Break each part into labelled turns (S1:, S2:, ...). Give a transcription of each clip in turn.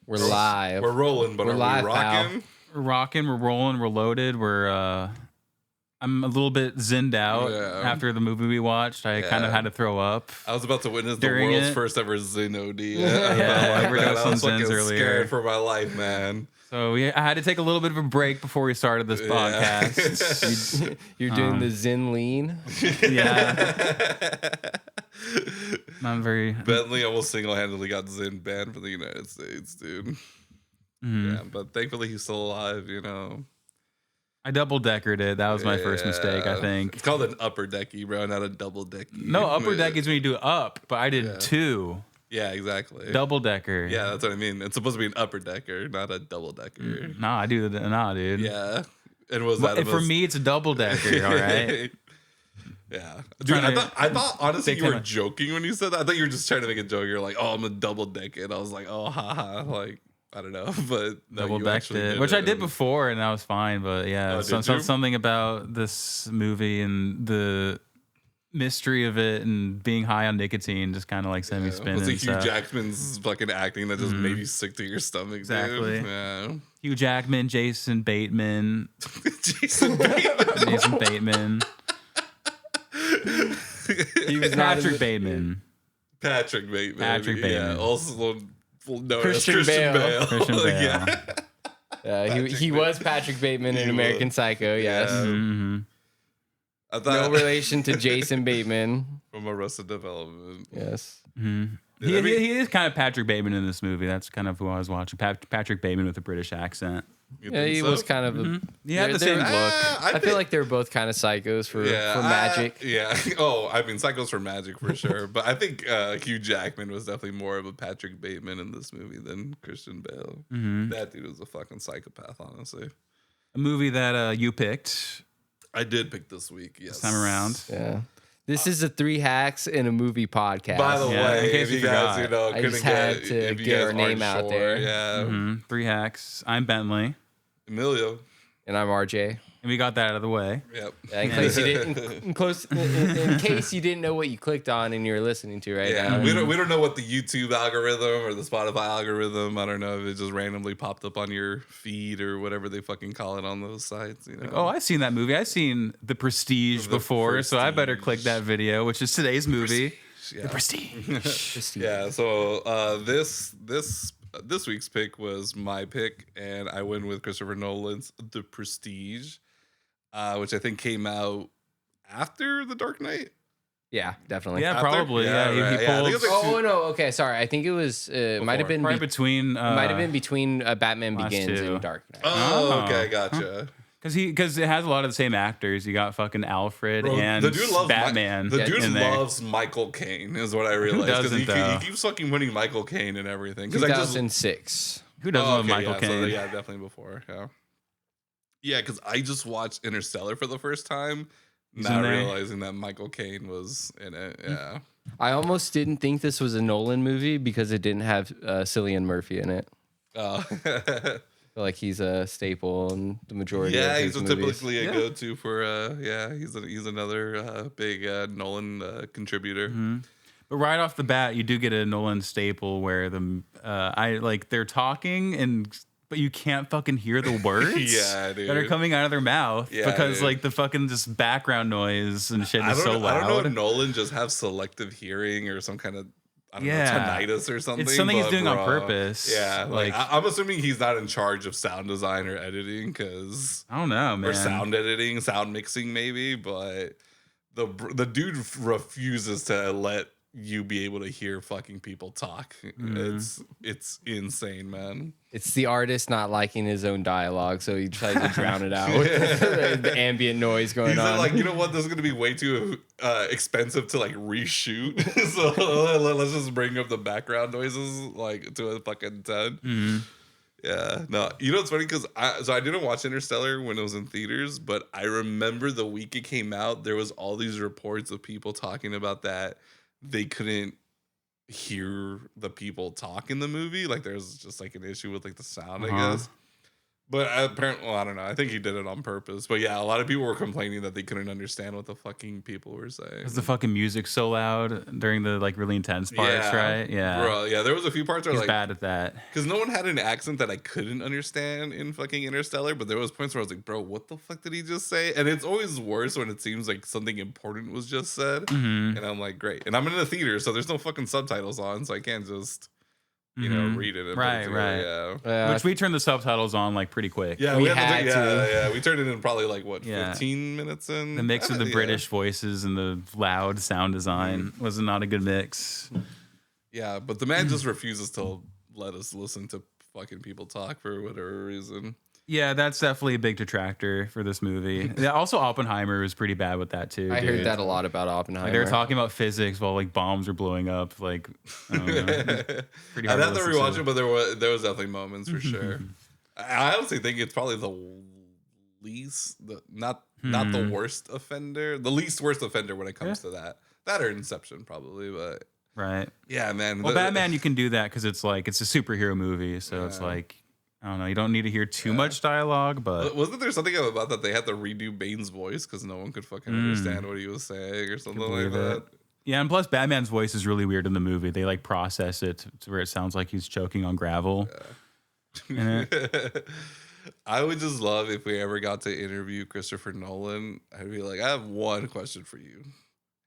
S1: We're live.
S2: We're rolling, but
S1: we're
S2: are
S1: live,
S2: we rocking?
S3: We're rocking, we're rolling, we're loaded. I'm a little bit zinned out after the movie we watched. I kind of had to throw up.
S2: I was about to witness the world's first ever Zin OD.
S3: I
S2: was fucking scared for my life, man.
S3: So I had to take a little bit of a break before we started this podcast.
S1: You're doing the Zen lean?
S3: Yeah. Not very...
S2: Bentley almost single-handedly got Zin banned from the United States, dude. Mm-hmm. Yeah, but thankfully he's still alive, you know.
S3: I double-deckered it. That was my first mistake, I think.
S2: It's called an upper decky, bro, not a double decky.
S3: No, upper deck is when you do up, but I did two.
S2: Yeah, exactly.
S3: Double-decker.
S2: Yeah, that's what I mean. It's supposed to be an upper decker, not a double decker.
S3: Nah, I do that. Nah, dude.
S2: Yeah. And was that
S3: for me, it's a double-decker, all right?
S2: Yeah. Dude, I thought honestly you were joking when you said that. I thought you were just trying to make a joke. You're like, oh, I'm a double deck. And I was like, oh, haha. Like, I don't know. But no,
S3: double decked it. Which I did before and I was fine. But yeah, something about this movie and the mystery of it and being high on nicotine just kind of like sent me spinning.
S2: Was it Hugh Jackman's fucking acting that just made you sick to your stomach?
S3: Exactly.
S2: Dude? Yeah.
S3: Hugh Jackman, Jason Bateman.
S2: Jason
S3: Bateman.
S1: He was
S3: Patrick Bateman.
S2: Patrick Bateman. Yeah, also known
S1: Christian
S2: as Christian Bale.
S3: Christian Bale.
S1: Yeah, he was Patrick Bateman in American Psycho. Yes.
S2: Yeah.
S3: Mm-hmm.
S2: I thought,
S1: no relation to Jason Bateman
S2: from Arrested Development.
S1: Yes.
S3: Mm-hmm. He is kind of Patrick Bateman in this movie. That's kind of who I was watching. Patrick Bateman with a British accent.
S1: Yeah, he was kind of a...
S3: Yeah, the same look.
S1: I feel like they're both kind of psychos for magic.
S2: Yeah. Oh, I mean, psychos for magic for sure. But I think Hugh Jackman was definitely more of a Patrick Bateman in this movie than Christian Bale. Mm-hmm. That dude was a fucking psychopath, honestly.
S3: A movie that you picked.
S2: I did pick this week, yes.
S3: This time around.
S1: Yeah. This is a 3 hacks in a movie podcast.
S2: By the way,
S3: in case
S2: if you guys,
S1: I just had to get our name out there.
S2: Yeah.
S3: Mm-hmm. 3 hacks. I'm Bentley.
S2: Emilio.
S1: And I'm RJ.
S3: And we got that out of the way.
S2: Yep.
S1: Yeah, in case you didn't know what you clicked on and you're listening to right now.
S2: We don't know what the YouTube algorithm or the Spotify algorithm. I don't know if it just randomly popped up on your feed or whatever they fucking call it on those sites. You know?
S3: Like, oh, I've seen that movie. I've seen The Prestige before, so I better click that video, which is today's movie.
S2: Yeah.
S3: The Prestige.
S2: Yeah. So this week's pick was my pick, and I went with Christopher Nolan's The Prestige, which I think came out after The Dark Knight.
S1: Yeah, definitely.
S3: Yeah, probably. Yeah,
S2: right.
S3: he pulled.
S1: Oh no, okay, sorry. I think it was might have been
S3: between.
S1: Might have been between Batman Begins and Dark Knight.
S2: Oh, okay, gotcha.
S3: Because it has a lot of the same actors. You got fucking Alfred and Batman.
S2: The dude loves Michael Caine, is what I realized.
S3: Who doesn't,
S2: he keeps fucking winning Michael Caine and everything.
S1: 2006.
S3: Who doesn't love Michael Caine?
S2: So, yeah, definitely before. Yeah, because I just watched Interstellar for the first time, not realizing that Michael Caine was in it. Yeah.
S1: I almost didn't think this was a Nolan movie because it didn't have Cillian Murphy in it. I feel like he's a staple in the majority of his movies.
S2: Typically a go-to for he's another big Nolan contributor.
S3: Mm-hmm. But right off the bat, you do get a Nolan staple where they're talking but you can't fucking hear the words that are coming out of their mouth because the fucking just background noise and shit is so loud.
S2: I don't know if Nolan just have selective hearing or some kind of tinnitus or something.
S3: It's something he's doing on purpose.
S2: Yeah, I'm assuming he's not in charge of sound design or editing because
S3: I don't know, man.
S2: Or sound editing, sound mixing, maybe. But the dude refuses to let you be able to hear fucking people talk. Mm-hmm. It's insane, man.
S1: It's the artist not liking his own dialogue, so he tries to drown it out with the ambient noise going on.
S2: Like, you know what? This is gonna be way too expensive to reshoot. So let's just bring up the background noises to a fucking 10.
S3: Mm-hmm.
S2: Yeah, no, you know what's funny? Because I didn't watch Interstellar when it was in theaters, but I remember the week it came out, there was all these reports of people talking about that they couldn't hear the people talk in the movie. Like there's just an issue with the sound, I guess. But apparently, well, I don't know. I think he did it on purpose. But yeah, a lot of people were complaining that they couldn't understand what the fucking people were saying.
S3: Because the fucking music so loud during the like really intense parts, right? Yeah,
S2: bro. Yeah, there was a few parts where
S3: he's
S2: like
S3: bad at that.
S2: Because no one had an accent that I couldn't understand in fucking Interstellar. But there was points where I was like, bro, what the fuck did he just say? And it's always worse when it seems like something important was just said. And I'm like, great. And I'm in a theater, so there's no fucking subtitles on, so I can't just. Read it.
S3: Right.
S2: Yeah.
S3: Which we turned the subtitles on like pretty quick.
S2: Yeah, we had to. We turned it in probably like 15 minutes in.
S3: The mix of the British voices and the loud sound design was not a good mix.
S2: Yeah, but the man just refuses to let us listen to fucking people talk for whatever reason.
S3: Yeah, that's definitely a big detractor for this movie. Yeah, also, Oppenheimer was pretty bad with that too.
S1: I heard that a lot about Oppenheimer.
S3: Like, they were talking about physics while like bombs are blowing up. Like, I don't know. Pretty hard
S2: I'd have to rewatch it, but there was definitely moments for sure. I honestly think it's probably the least, not the worst offender, the least worst offender when it comes to that. That or Inception probably, but
S3: right.
S2: Yeah, man.
S3: Well, Batman, you can do that because it's like it's a superhero movie, so it's like. I don't know. You don't need to hear too much dialogue, but
S2: wasn't there something about that they had to redo Bane's voice because no one could fucking understand what he was saying or something like that?
S3: Yeah, and plus Batman's voice is really weird in the movie. They like process it to where it sounds like he's choking on gravel. Yeah.
S2: I would just love if we ever got to interview Christopher Nolan. I'd be like, I have one question for you.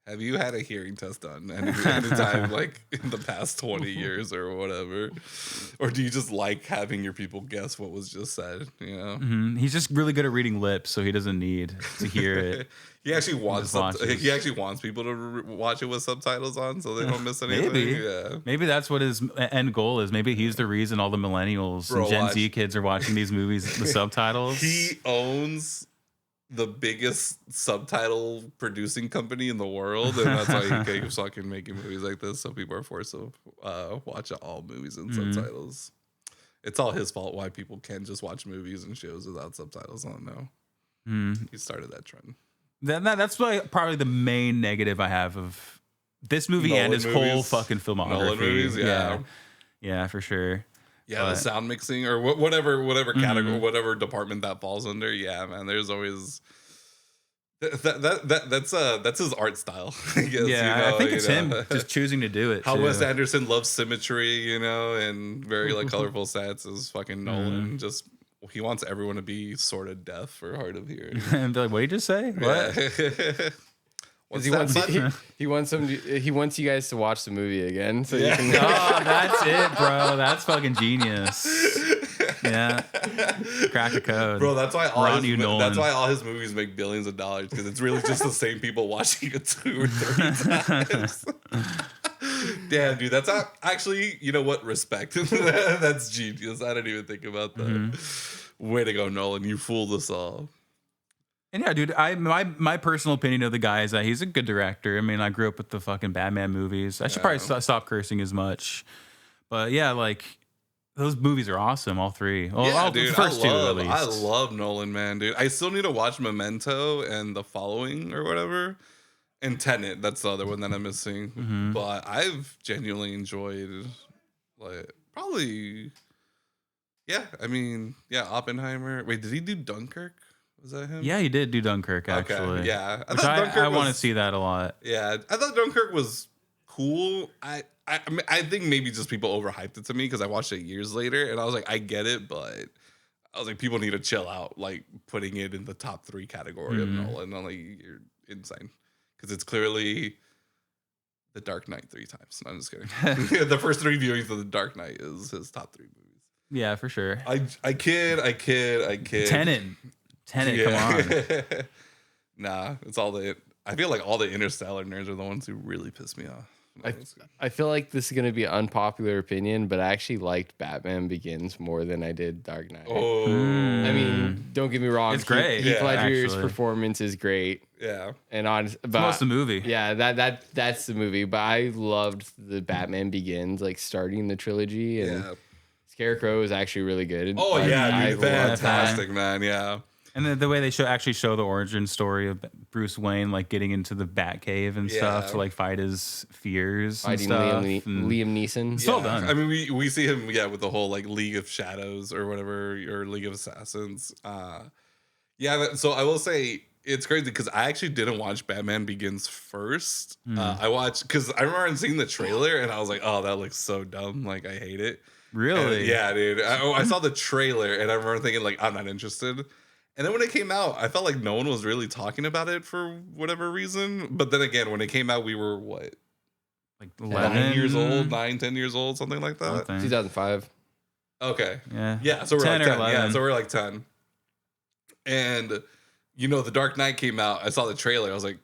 S2: Have you had a hearing test done anytime like in the past 20 years or whatever? Or do you just like having your people guess what was just said, you know?
S3: He's just really good at reading lips, so he doesn't need to hear it.
S2: He actually wants people to watch it with subtitles on so they don't miss anything.
S3: Maybe that's what his end goal is. Maybe he's the reason all the millennials and Gen Z kids are watching these movies with subtitles.
S2: He owns the biggest subtitle producing company in the world, and that's why he keeps fucking making movies like this, so people are forced to watch all movies in subtitles. It's all his fault why people can't just watch movies and shows without subtitles. I don't know. He started that trend.
S3: That's probably the main negative I have of this movie Nolan and his whole fucking filmography.
S2: Nolan movies,
S3: yeah, for sure.
S2: Yeah, the sound mixing or whatever category, whatever department that falls under. Yeah, man. There's always that's his art style. I guess,
S3: yeah, I think it's him just choosing to do it.
S2: How Wes Anderson loves symmetry, and very like colorful sets is fucking Nolan. Just he wants everyone to be sort of deaf or hard of hearing.
S3: And be like, what did you just say? What?
S1: He wants you guys to watch the movie again, so you can.
S3: Oh, that's it, bro. That's fucking genius. Yeah, crack the code,
S2: bro. That's why all his movies make billions of dollars because it's really just the same people watching it 2 or 3 times. Damn, dude, that's actually, you know what? Respect. That's genius. I didn't even think about that. Way to go, Nolan. You fooled us all.
S3: And yeah, dude, my personal opinion of the guy is that he's a good director. I mean, I grew up with the fucking Batman movies. I should probably stop cursing as much. But yeah, like those movies are awesome, all 3. Well,
S2: dude,
S3: the first 2 at least.
S2: I love Nolan, man, dude. I still need to watch Memento and The Following or whatever. And Tenet, that's the other one that I'm missing. But I've genuinely enjoyed, like, probably, Oppenheimer. Wait, did he do Dunkirk? Was that him?
S3: Yeah, he did do Dunkirk, actually.
S2: Okay, yeah.
S3: I want to see that a lot.
S2: Yeah, I thought Dunkirk was cool. I think maybe just people overhyped it to me because I watched it years later, and I was like, I get it, but I was like, people need to chill out, like putting it in the top 3 category of Nolan. I'm like, you're insane. Because it's clearly The Dark Knight 3 times. No, I'm just kidding. The first 3 viewings of The Dark Knight is his top 3 movies.
S3: Yeah, for sure.
S2: I kid.
S3: Tenet, come on.
S2: Nah, it's all I feel like all the Interstellar nerds are the ones who really piss me off.
S1: I feel like this is going to be an unpopular opinion, but I actually liked Batman Begins more than I did Dark Knight.
S2: Oh.
S1: I mean, don't get me wrong.
S3: It's great.
S1: Heath Ledger's performance is great.
S2: Yeah.
S1: And
S3: most of the movie.
S1: Yeah, that's the movie. But I loved the Batman Begins, like starting the trilogy. And Scarecrow is actually really good.
S2: Oh, yeah, dude. Fantastic, man. Yeah.
S3: And the way they actually show the origin story of Bruce Wayne, like getting into the Batcave and stuff to like fight his fears,
S1: fighting
S3: and
S1: stuff. Liam Neeson.
S3: It's well done.
S2: I mean, we see him, with the whole like League of Shadows or whatever, or League of Assassins. So I will say it's crazy because I actually didn't watch Batman Begins first. I watched because I remember seeing the trailer and I was like, oh, that looks so dumb. Like, I hate it.
S3: Really?
S2: And, yeah, dude. I saw the trailer and I remember thinking like, I'm not interested. And then when it came out, I felt like no one was really talking about it for whatever reason. But then again, when it came out, we were what?
S3: Like
S2: 9 years old, 10 years old, something like that.
S1: 2005.
S2: Okay.
S3: Yeah.
S2: Yeah. So we're
S3: 10
S2: like
S3: or
S2: 10.
S3: 11.
S2: Yeah. So we're like 10. And, The Dark Knight came out. I saw the trailer. I was like,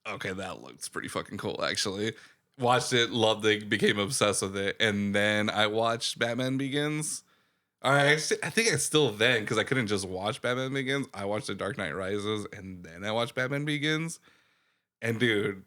S2: okay, that looks pretty fucking cool, actually. Watched it, loved it, became obsessed with it. And then I watched Batman Begins. I think I still then, because I couldn't just watch Batman Begins. I watched The Dark Knight Rises, and then I watched Batman Begins. And dude,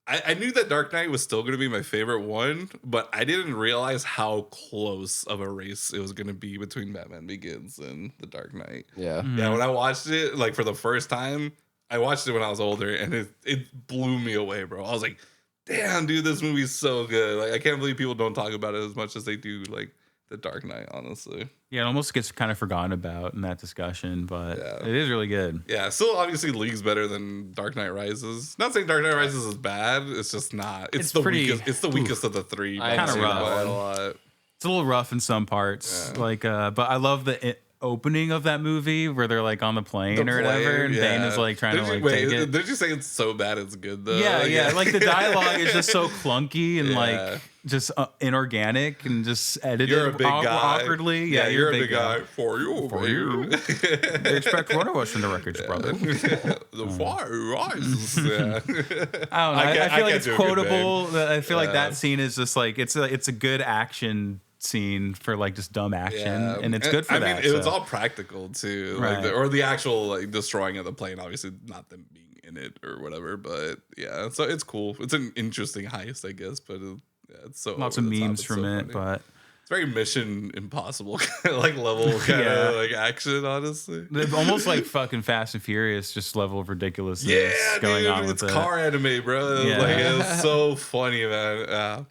S2: I knew that Dark Knight was still going to be my favorite one, but I didn't realize how close of a race it was going to be between Batman Begins and The Dark Knight.
S1: Yeah.
S2: Yeah, when I watched it, like for the first time, I watched it when I was older, and it blew me away, bro. I was like, damn, dude, this movie's so good. Like, I can't believe people don't talk about it as much as they do, like, The Dark Knight, honestly.
S3: Yeah, it almost gets kind of forgotten about in that discussion, but it is really good.
S2: Yeah, still obviously leagues better than Dark Knight Rises. Not saying Dark Knight Rises is bad. It's just not. It's the
S3: pretty,
S2: weakest. It's the weakest of the three.
S3: Kind of rough.
S2: A lot.
S3: It's a little rough in some parts, but I love the opening of that movie where they're like on the plane or whatever, and Bane is like trying to take it.
S2: Did you say it's so bad it's good though?
S3: Yeah. Like the dialogue is just so clunky and like just inorganic and just edited
S2: you're a big guy.
S3: Awkwardly. Yeah,
S2: you're a big guy. For you.
S3: They expect one of us in the wreckage, brother.
S2: The fire rises. Yeah.
S3: I don't know. I feel like it's quotable. I feel like that scene is just like it's a good action scene for like just dumb action, and it's good for that.
S2: I mean, it was all practical too,
S3: right.
S2: Like the actual like destroying of the plane. Obviously, not them being in it or whatever, but yeah. So it's cool. It's an interesting heist, I guess, but it's so
S3: lots of memes from it,
S2: funny.
S3: but
S2: it's very Mission Impossible like level kind of like action, honestly.
S3: Almost like fucking Fast and Furious, just level of ridiculousness.
S2: Yeah,
S3: going
S2: dude,
S3: on
S2: it's
S3: with
S2: car anime, bro.
S3: Yeah.
S2: Like it's so funny, man.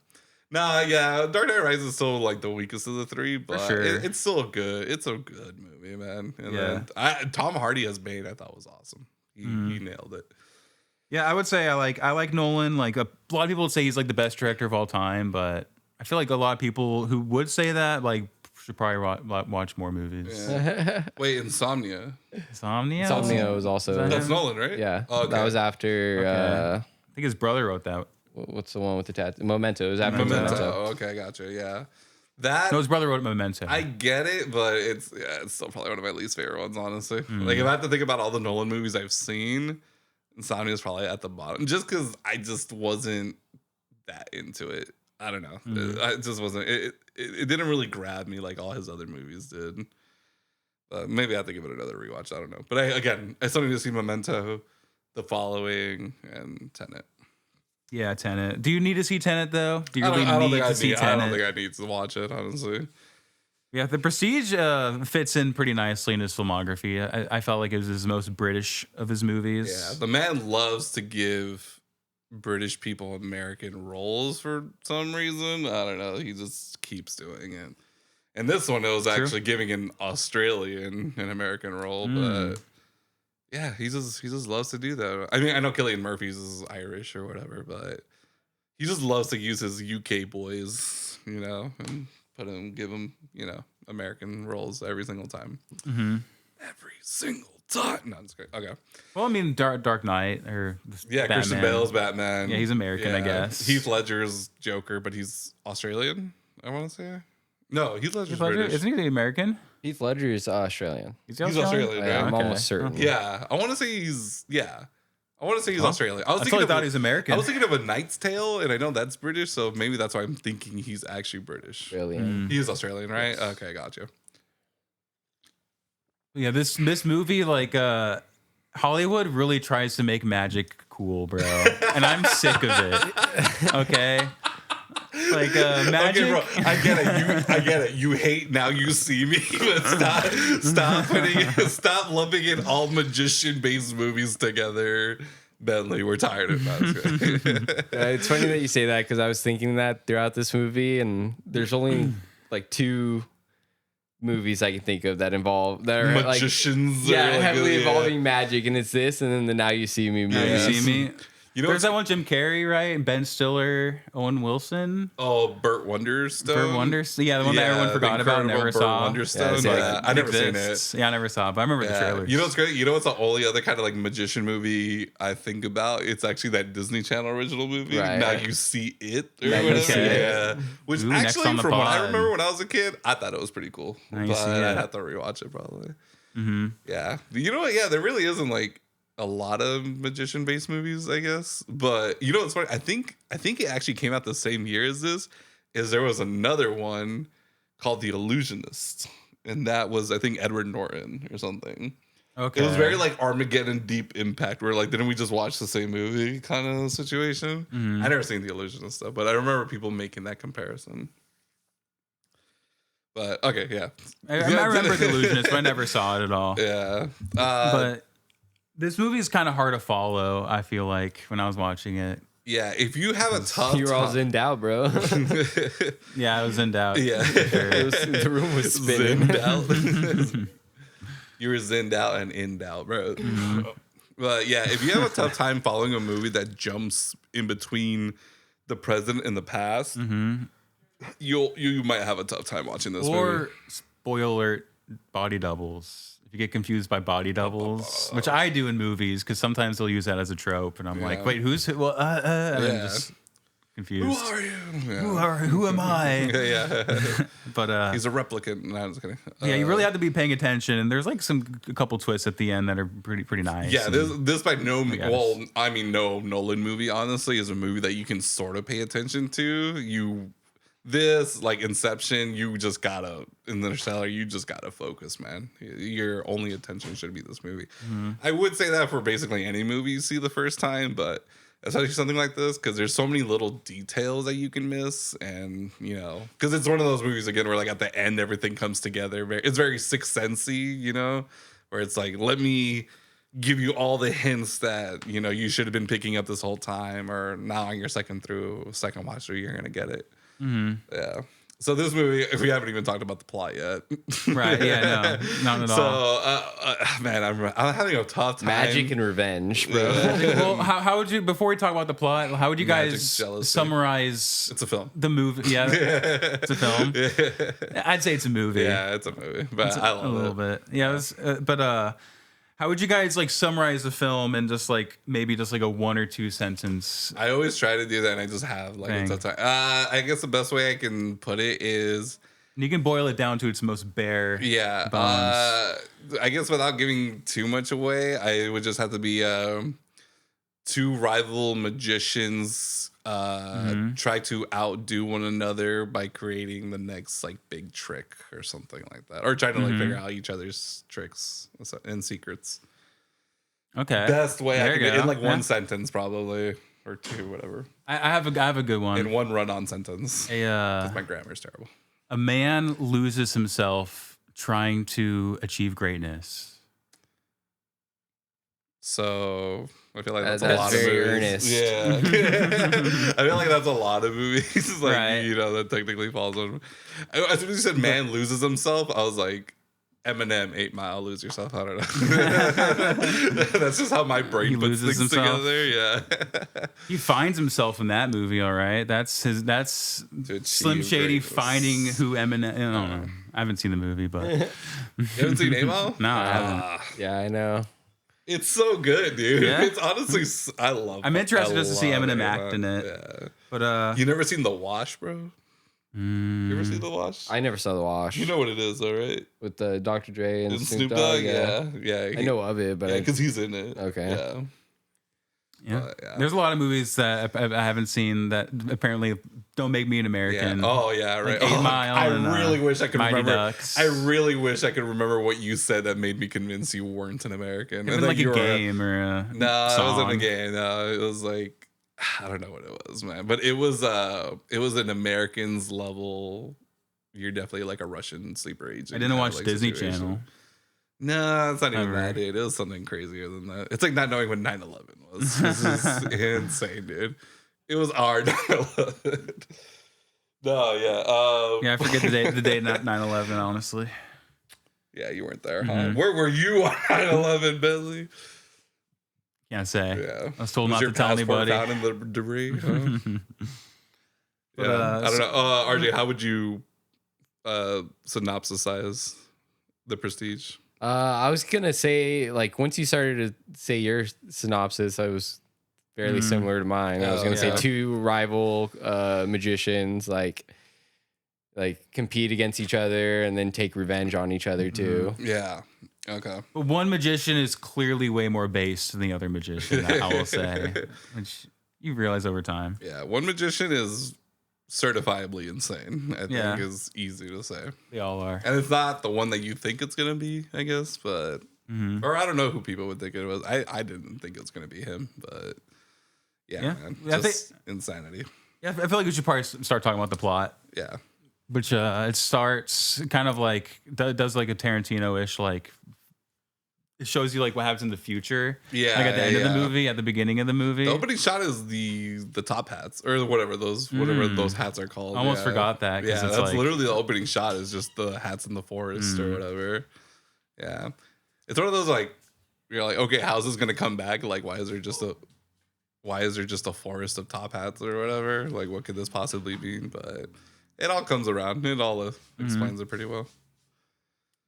S2: Dark Knight Rises is still like the weakest of the three, but it's still good. It's a good movie, man. And then Tom Hardy as Bane, I thought was awesome. He nailed it.
S3: Yeah, I would say I like Nolan. Like a lot of people would say he's like the best director of all time, but I feel like a lot of people who would say that like should probably watch more movies.
S2: Yeah. Wait, Insomnia
S1: was also
S2: that's Nolan, right?
S1: Yeah,
S2: okay.
S1: That was after.
S3: I think his brother wrote that.
S1: What's the one with the tattoo? Memento. It was after
S2: Memento.
S1: Memento.
S2: Okay, gotcha. Yeah.
S3: No, his brother wrote Memento.
S2: I get it, but it's still probably one of my least favorite ones, honestly. Like if I have to think about all the Nolan movies I've seen, Insomnia is probably at the bottom, just because I just wasn't that into it. I don't know. I just wasn't. It didn't really grab me like all his other movies did. Maybe I have to give it another rewatch. I don't know. But I still need to see Memento, The Following, and Tenet.
S3: Yeah, Tenet. Do you need to see Tenet though? Do you really need to see Tenet?
S2: I don't think I need to watch it, honestly.
S3: Yeah, The Prestige fits in pretty nicely in his filmography. I felt like it was his most British of his movies.
S2: Yeah, the man loves to give British people American roles for some reason. I don't know. He just keeps doing it. And this one, it was actually giving an Australian an American role, but yeah, he just loves to do that. I mean, I know Cillian Murphy's Irish or whatever, but he just loves to use his UK boys, and give him, American roles every single time.
S3: Mm-hmm.
S2: Every single time. No, I'm just kidding. Okay.
S3: Well, I mean, Dark Knight or Batman.
S2: Christian Bale's Batman.
S3: Yeah, he's American, I guess.
S2: Heath Ledger's Joker, but he's Australian, I want to say. No, Heath Ledger's British.
S3: Isn't he the American?
S1: Heath Ledger is Australian.
S2: He's Australian, right?
S1: I'm almost certain.
S2: Yeah, I want to say he's Australian. I
S3: thought he was American.
S2: I was thinking of A Knight's Tale, and I know that's British, so maybe that's why I'm thinking he's actually British.
S1: Australian.
S2: He is Australian, right? Yes. Okay, gotcha.
S3: Yeah, this movie, like, Hollywood really tries to make magic cool, bro. And I'm sick of it. Okay? Like magic.
S2: Okay, bro, I get it. You hate Now You See Me, but stop lumping in all magician-based movies together. Bentley, we're tired of that.
S1: It's funny that you say that because I was thinking that throughout this movie, and there's only like 2 movies I can think of that are
S2: magicians.
S1: Heavily involving magic, and it's this, and then the Now You See Me movie.
S3: Now You See Me. You know, there's that one Jim Carrey, right? Ben Stiller, Owen Wilson.
S2: Oh, Burt Wonderstone.
S3: Burt Wonderstone. Yeah, the one that everyone forgot about, never saw.
S2: Wonderstone. I never seen it.
S3: Yeah, I never saw it, but I remember the trailers.
S2: You know what's great? You know what's the only other kind of like magician movie I think about? It's actually that Disney Channel original movie. Right. Now You See It or whatever. Yeah. Which actually, from what I remember when I was a kid, I thought it was pretty cool. But I'd have to rewatch it probably. Mm-hmm. Yeah. You know what? Yeah, there really isn't like a lot of magician-based movies, I guess. But you know what's funny? I think it actually came out the same year as this. Is there was another one called The Illusionist, and that was I think Edward Norton or something. Okay, it was very like Armageddon Deep Impact, where like didn't we just watch the same movie kind of situation? I never seen The Illusionist stuff, but I remember people making that comparison. But okay, yeah,
S3: I remember The Illusionist, but I never saw it at all.
S2: Yeah,
S3: but. This movie is kind of hard to follow, I feel like, when I was watching it.
S2: Yeah, if you have a tough
S1: You were all zenned out, bro.
S3: Yeah, I was zenned out.
S2: Yeah.
S1: The room was spinning.
S2: Zenned out. You were zenned out and in doubt, bro. Mm-hmm. But yeah, if you have a tough time following a movie that jumps in between the present and the past, you might have a tough time watching this movie.
S3: Or, spoiler alert, body doubles. If you get confused by body doubles, which I do in movies, because sometimes they'll use that as a trope, and I'm like, wait, who's who? Well, and I'm just confused.
S2: Who are you?
S3: Who am I? But
S2: he's a replicant. No, I'm just kidding.
S3: You really have to be paying attention, and there's like a couple twists at the end that are pretty nice.
S2: Yeah, this by no Nolan movie honestly is a movie that you can sort of pay attention to. This, like Inception, Interstellar, you just gotta focus, man. Your only attention should be this movie. Mm-hmm. I would say that for basically any movie you see the first time, but especially something like this, because there's so many little details that you can miss, and because it's one of those movies again where like at the end everything comes together. It's very Sixth Sense-y, where it's like, let me give you all the hints that you should have been picking up this whole time, or now on your second watch through, you're gonna get it. Mm-hmm. Yeah. So this movie, we haven't even talked about the plot yet.
S3: Right. Yeah. No. Not at all.
S2: So, man, I'm having a tough time.
S1: Magic and revenge, bro.
S3: Well, how would you, before we talk about the plot, how would you guys summarize?
S2: It's a film.
S3: The movie. Yeah. It's a film. Yeah. I'd say it's a movie.
S2: Yeah, it's a movie, but I love it. A little bit.
S3: Yeah. How would you guys like summarize the film in just like maybe just like a 1 or 2 sentence?
S2: I always try to do that, and I just have like a tough time. I guess the best way I can put it is,
S3: and you can boil it down to its most bare.
S2: Yeah. I guess without giving too much away, I would just have to be 2 rival magicians try to outdo one another by creating the next like big trick or something like that, or trying to like figure out each other's tricks and secrets.
S3: Okay,
S2: best way I can in like 1 sentence probably, or 2, whatever.
S3: I have a good one
S2: in 1 run-on sentence. Because my grammar is terrible.
S3: A man loses himself trying to achieve greatness.
S2: So I feel like that's a lot of movies.
S1: Earnest.
S2: Yeah. I feel like that's a lot of movies. Like, that technically falls on. As soon as you said man loses himself, I was like, Eminem, 8 Mile, lose yourself. I don't know. That's just how my brain puts things together. Yeah.
S3: He finds himself in that movie, all right. That's Slim Shady greatness. Finding who Eminem. I don't know. I haven't seen the movie, but
S2: you haven't seen 8 Mile?
S3: No, I haven't.
S1: Yeah, I know.
S2: It's so good, dude. Yeah? It's honestly, I'm
S3: interested just to see Eminem act in it. Yeah. But
S2: you never seen The Wash, bro? You ever seen The Wash?
S1: I never saw The Wash.
S2: You know what it is, though, right?
S1: With the Dr. Dre and Snoop Dogg.
S2: Yeah.
S1: I know of it, but
S2: because he's in it.
S1: Okay.
S3: Yeah. There's a lot of movies that I haven't seen that apparently don't make me an American.
S2: Yeah. Oh yeah, right.
S3: Like 8 Mile.
S2: I really wish I could
S3: Mighty
S2: remember.
S3: Ducks.
S2: I really wish I could remember what you said that made me convinced you weren't an American.
S3: It was like a game or a
S2: no,
S3: song.
S2: it wasn't a game. No, it was like I don't know what it was, man, but it was an Americans level. You're definitely like a Russian sleeper agent.
S3: I didn't watch
S2: like
S3: Disney
S2: situation.
S3: Channel.
S2: No, it's not even that, dude. It was something crazier than that. It's like not knowing what 9/11 was. This is insane, dude. It was our 9/11. No, yeah.
S3: Yeah, I forget the day 9/11, honestly.
S2: Yeah, you weren't there, huh? Where were you on 9/11, Bentley?
S3: Can't say.
S2: Yeah.
S3: I was told not to tell anybody.
S2: Found in the debris, huh? But, I don't know. RJ, how would you synopsisize The Prestige?
S1: I was gonna say, like, once you started to say your synopsis, I was fairly similar to mine. I was gonna say two rival magicians, like compete against each other and then take revenge on each other too.
S2: Yeah. Okay.
S3: But one magician is clearly way more based than the other magician, I will say, which you realize over time.
S2: Yeah, one magician is certifiably insane. I think is easy to say.
S3: They all are,
S2: and it's not the one that you think it's gonna be, I guess. But or I don't know who people would think it was. I didn't think it was gonna be him, but yeah. Man, just insanity.
S3: Yeah, I feel like we should probably start talking about the plot.
S2: Yeah,
S3: which it starts kind of like does like a Tarantino-ish, like it shows you like what happens in the future.
S2: Yeah,
S3: like at the end of the movie, at the beginning of the movie.
S2: The opening shot is the top hats or whatever those hats are called.
S3: I almost forgot that.
S2: Yeah,
S3: it's
S2: that's
S3: like,
S2: literally the opening shot is just the hats in the forest or whatever. Yeah, it's one of those like you're like, okay, how's this gonna come back? Like, why is there just a forest of top hats or whatever? Like, what could this possibly mean? But it all comes around. It all explains it pretty well.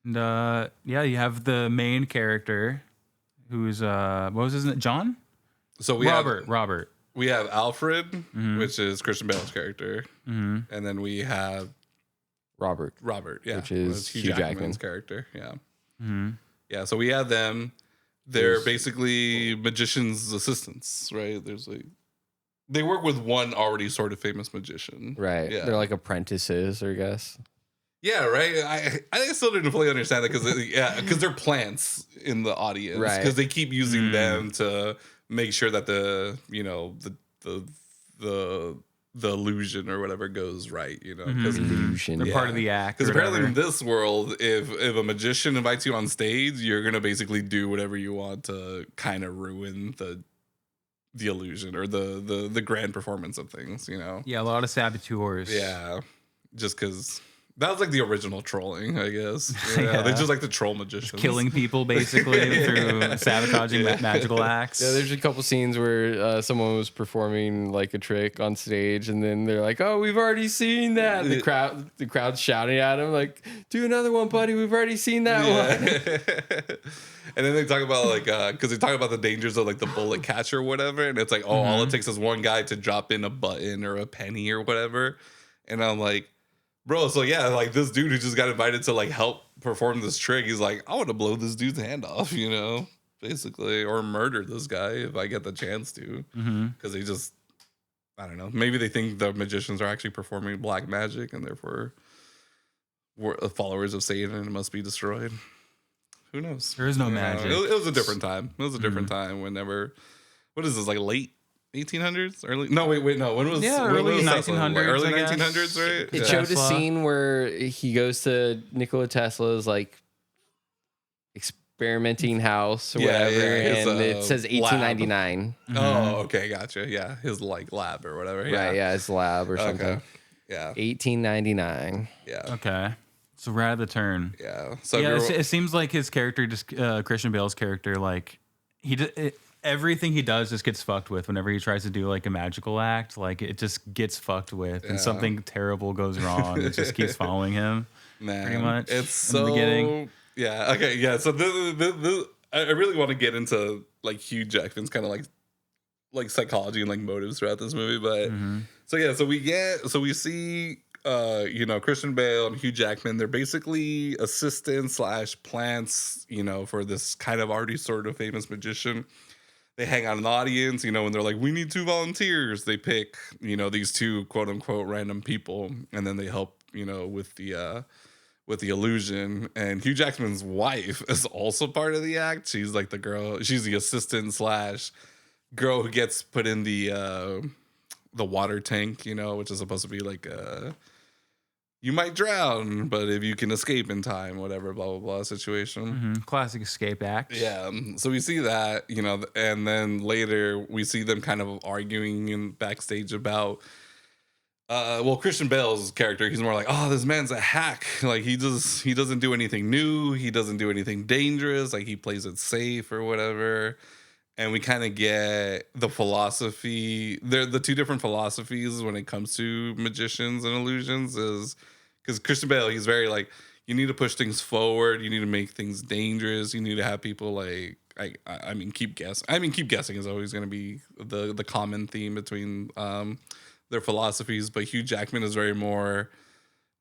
S3: And you have the main character, who's what was his name? John?
S2: So we
S3: Robert.
S2: We have Alfred, which is Christian Bale's character, and then we have
S1: Robert,
S2: yeah,
S1: which is Hugh Jackman's
S2: character. Yeah, yeah. So we have them. They're basically magicians' assistants, right? They work with one already sort of famous magician,
S1: right?
S2: Yeah,
S1: they're like apprentices, I guess.
S2: Yeah, right. I still didn't fully understand that because they're plants in the audience, right? Because they keep using them to make sure that the illusion or whatever goes right, because
S1: illusion.
S3: They're part of the act.
S2: Because apparently in this world, if a magician invites you on stage, you're gonna basically do whatever you want to kind of ruin the illusion or the grand performance of things,
S3: Yeah, a lot of saboteurs.
S2: Yeah, just because. That was like the original trolling, I guess. Yeah. They just like to troll magicians.
S3: Killing people, basically, through sabotaging magical acts.
S1: Yeah, there's a couple scenes where someone was performing like a trick on stage, and then they're like, "Oh, we've already seen that." The crowd's shouting at him like, "Do another one, buddy. We've already seen that one."
S2: And then they talk about like, because they talk about the dangers of like the bullet catch or whatever, and it's like, oh, all it takes is one guy to drop in a button or a penny or whatever, and I'm like. Bro, so yeah, like this dude who just got invited to like help perform this trick, he's like, I want to blow this dude's hand off, basically, or murder this guy if I get the chance to, because they just, I don't know, maybe they think the magicians are actually performing black magic and therefore we're followers of Satan and it must be destroyed. Who knows?
S3: There is no magic.
S2: It was a different time. It was a different time whenever, what is this, like late 1800s? Early? No, wait, no. When was
S3: early 1900s?
S2: Early 1900s, right?
S1: It showed a scene where he goes to Nikola Tesla's like experimenting house or whatever, and it says 1899.
S2: Oh, okay, gotcha. Yeah, his like lab or whatever. Yeah.
S1: Right, yeah, his lab or something.
S2: Okay. Yeah,
S1: 1899.
S2: Yeah.
S3: Okay. So right at the turn.
S2: Yeah. So
S3: it seems like his character, just Christian Bale's character, like everything he does just gets fucked with whenever he tries to do like a magical act. Like it just gets fucked with, and something terrible goes wrong. It just keeps following him.
S2: Man,
S3: pretty much.
S2: It's
S3: in the beginning.
S2: Yeah. Okay. Yeah. So I really want to get into like Hugh Jackman's kind of like psychology and like motives throughout this movie, but so we see Christian Bale and Hugh Jackman. They're basically assistants / plants, for this kind of already sort of famous magician. They hang out in the audience, when they're like, we need 2 volunteers. They pick, these 2 quote unquote random people, and then they help, with the illusion. And Hugh Jackman's wife is also part of the act. She's like the girl. She's the assistant / girl who gets put in the water tank, which is supposed to be like you might drown, but if you can escape in time, whatever, blah blah blah situation.
S3: Classic escape act.
S2: Yeah. So we see that, and then later we see them kind of arguing in backstage about. Christian Bale's character, he's more like, oh, this man's a hack. Like he doesn't do anything new. He doesn't do anything dangerous. Like he plays it safe or whatever. And we kind of get the philosophy. They're the two different philosophies when it comes to magicians and illusions is because Christian Bale, he's very like, you need to push things forward. You need to make things dangerous. You need to have people like, I mean, keep guessing. I mean, keep guessing is always going to be the common theme between their philosophies. But Hugh Jackman is very more,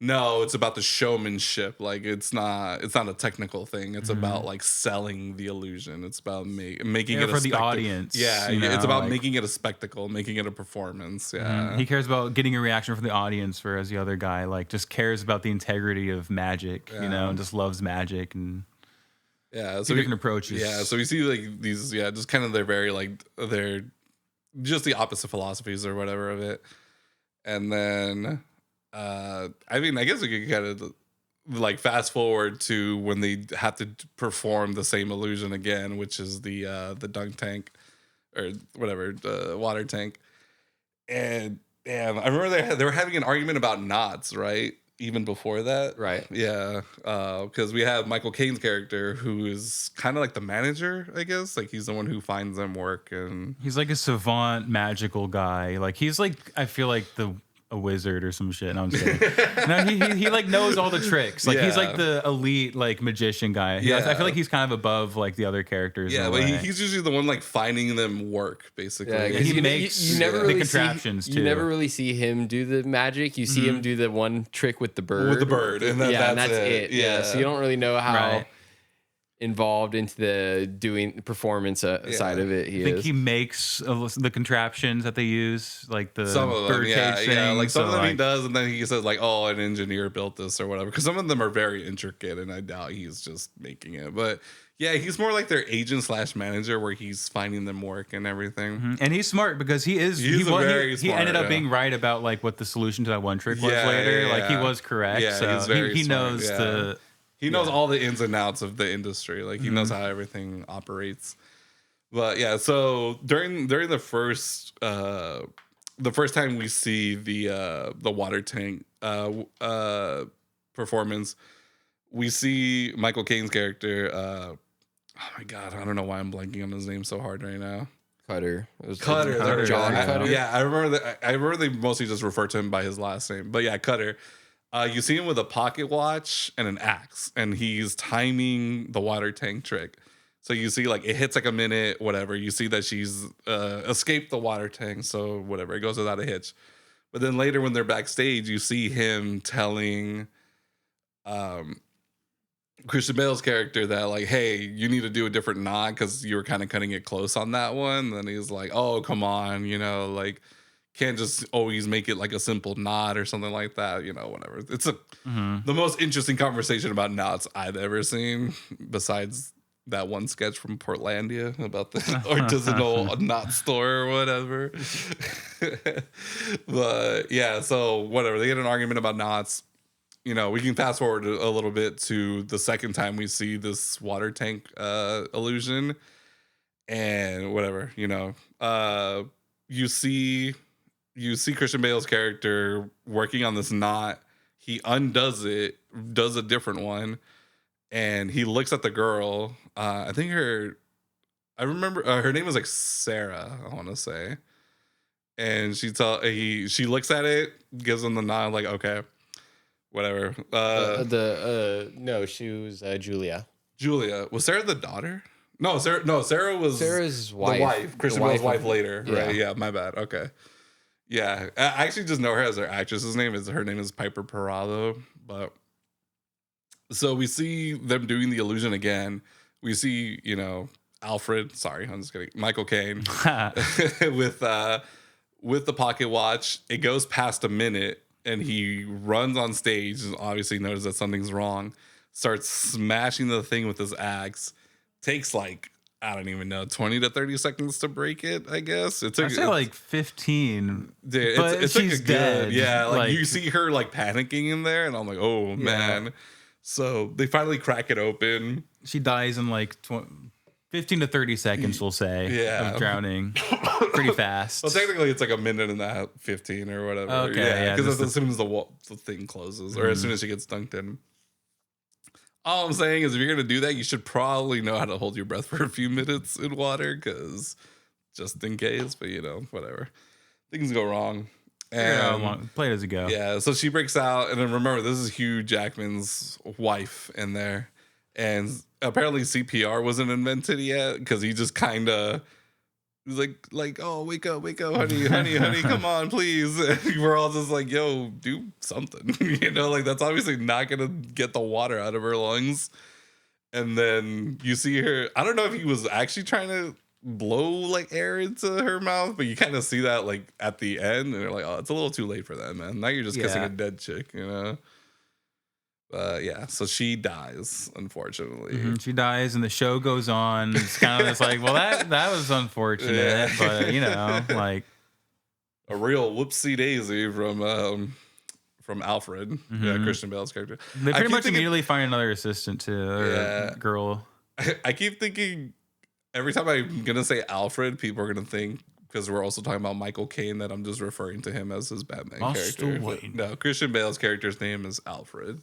S2: no, it's about the showmanship. Like it's not a technical thing. It's about like selling the illusion. It's about making it
S3: for the audience.
S2: Yeah, it's about making it a spectacle, making it a performance. Yeah,
S3: he cares about getting a reaction from the audience, whereas the other guy like just cares about the integrity of magic, and just loves magic and so different approaches.
S2: Yeah, so we see like these, just kind of they're very like they're just the opposite philosophies or whatever of it, and then. I mean, I guess we could kind of like fast forward to when they have to perform the same illusion again, which is the dunk tank or whatever, the water tank. And damn, I remember they were having an argument about knots, right? Even before that,
S1: right?
S2: Yeah, because we have Michael Caine's character who is kind of like the manager, I guess. Like he's the one who finds them work, and
S3: he's like a savant, magical guy. Like he's like, I feel like a wizard or some shit. No, I'm just kidding. No, he like knows all the tricks. Like he's like the elite like magician guy. I feel like he's kind of above like the other characters.
S2: Yeah, but he's usually the one like finding them work, basically.
S3: Yeah, he makes you never really the contraptions too.
S1: You never really see him do the magic. You see him do the one trick with the bird.
S2: With the bird, and then that's it.
S1: Yeah, so you don't really know how involved into the doing performance side of it.
S3: I think he makes the contraptions that they use, like the
S2: some of them,
S3: bird cage thing.
S2: Like some of them he does, and then he says like, "Oh, an engineer built this" or whatever. Because some of them are very intricate, and I doubt he's just making it. But yeah, he's more like their agent / manager, where he's finding them work and everything.
S3: And he's smart because he ended up being right about like what the solution to that one trick was later. Like he was correct.
S2: Yeah,
S3: so
S2: he's very
S3: he knows the.
S2: He knows all the ins and outs of the industry. Like he knows how everything operates. But yeah, so during the first time we see the water tank performance, we see Michael Caine's character. Oh my god, I don't know why I'm blanking on his name so hard right now.
S1: Cutter.
S2: Cutter.
S1: John Cutter.
S2: Yeah, I remember they mostly just refer to him by his last name. But yeah, Cutter. You see him with a pocket watch and an axe, and he's timing the water tank trick. So you see, like, it hits like a minute, whatever. You see that she's escaped the water tank, so whatever. It goes without a hitch. But then later when they're backstage, you see him telling Christian Bale's character that, like, hey, you need to do a different knot because you were kind of cutting it close on that one. And then he's like, oh, come on, like... Can't just always make it like a simple knot or something like that, whatever. It's the most interesting conversation about knots I've ever seen, besides that one sketch from Portlandia about the artisanal knot store or whatever. But yeah, so whatever. They get an argument about knots. We can fast forward a little bit to the second time we see this water tank illusion, and whatever. You see Christian Bale's character working on this knot. He undoes it, does a different one, and he looks at the girl. I remember her name was like Sarah, I want to say. And she looks at it, gives him the nod, like, okay, whatever.
S1: No, she was Julia.
S2: Julia. Was Sarah the daughter? No, Sarah was
S1: Sarah's wife.
S2: The wife. Christian Bale's wife later. Yeah. Right? Yeah, my bad. Okay. Yeah, I actually just know her as her actress's name. Her name is Piper Peralta. But so we see them doing the illusion again. We see, Alfred. Sorry, I'm just kidding. Michael Caine with the pocket watch. It goes past a minute, and he runs on stage and obviously notices that something's wrong. Starts smashing the thing with his axe. Takes like I don't even know, 20 to 30 seconds to break it, I guess.
S3: I'd say like 15.
S2: Dude,
S3: but
S2: it's
S3: she's
S2: like
S3: dead.
S2: Yeah, like you see her like panicking in there, and I'm like, oh man. So they finally crack it open.
S3: She dies in like 15 to 30 seconds, we'll say, of drowning. Pretty fast.
S2: Well, technically, it's like a minute and a half, 15 or whatever.
S3: Okay,
S2: because as soon as the thing closes, or as soon as she gets dunked in. All I'm saying is, if you're gonna do that, you should probably know how to hold your breath for a few minutes in water, because just in case. But whatever, things go wrong. And
S3: play it as you go.
S2: Yeah, so she breaks out, and then remember, this is Hugh Jackman's wife in there, and apparently CPR wasn't invented yet, because he just kind of was like, oh, wake up, honey, come on, please. And we're all just like, yo, do something, like that's obviously not gonna get the water out of her lungs. And then you see her. I don't know if he was actually trying to blow like air into her mouth, but you kind of see that like at the end, and you're like, oh, it's a little too late for that, man. Now you're just kissing a dead chick, yeah, so she dies, unfortunately.
S3: She dies, and the show goes on. It's kind of just like, well, that was unfortunate, but like
S2: a real whoopsie daisy from Alfred, Christian Bale's character.
S3: They pretty much immediately find another assistant to girl.
S2: I keep thinking every time I'm gonna say Alfred, people are gonna think, because we're also talking about Michael Caine, that I'm just referring to him as his Batman character. No, Christian Bale's character's name is Alfred.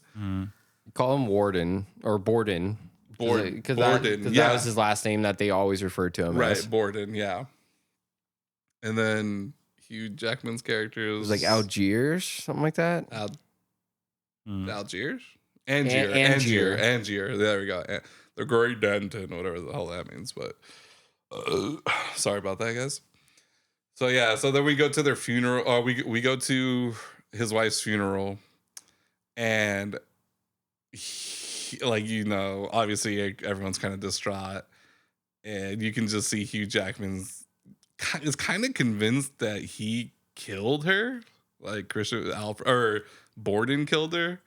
S1: Call him Warden or Borden.
S2: Borden.
S1: That was his last name that they always referred to him as.
S2: Right, Borden, yeah. And then Hugh Jackman's character
S1: was like Algiers, something like that.
S2: Algiers? Angier. There we go. The Great Denton, whatever the hell that means. But sorry about that, guys. So yeah, so then we go to their funeral. Or we go to his wife's funeral, and obviously everyone's kind of distraught, and you can just see Hugh Jackman's is kind of convinced that he killed her, like Christian Alfred or Borden killed her,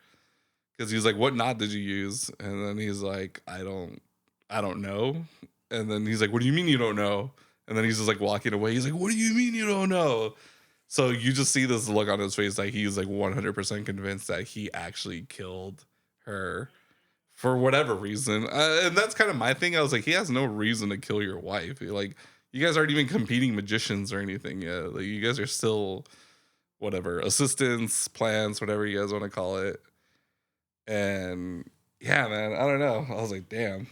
S2: because he's like, "What knot did you use?" And then he's like, "I don't know." And then he's like, "What do you mean you don't know?" And then he's just like walking away. He's like, "What do you mean you don't know?" So you just see this look on his face, like he's like 100% convinced that he actually killed her for whatever reason. And that's kind of my thing. I was like, he has no reason to kill your wife. Like, you guys aren't even competing magicians or anything yet. Like, you guys are still whatever, assistants, plants, whatever you guys want to call it. And yeah, man, I don't know. I was like, damn.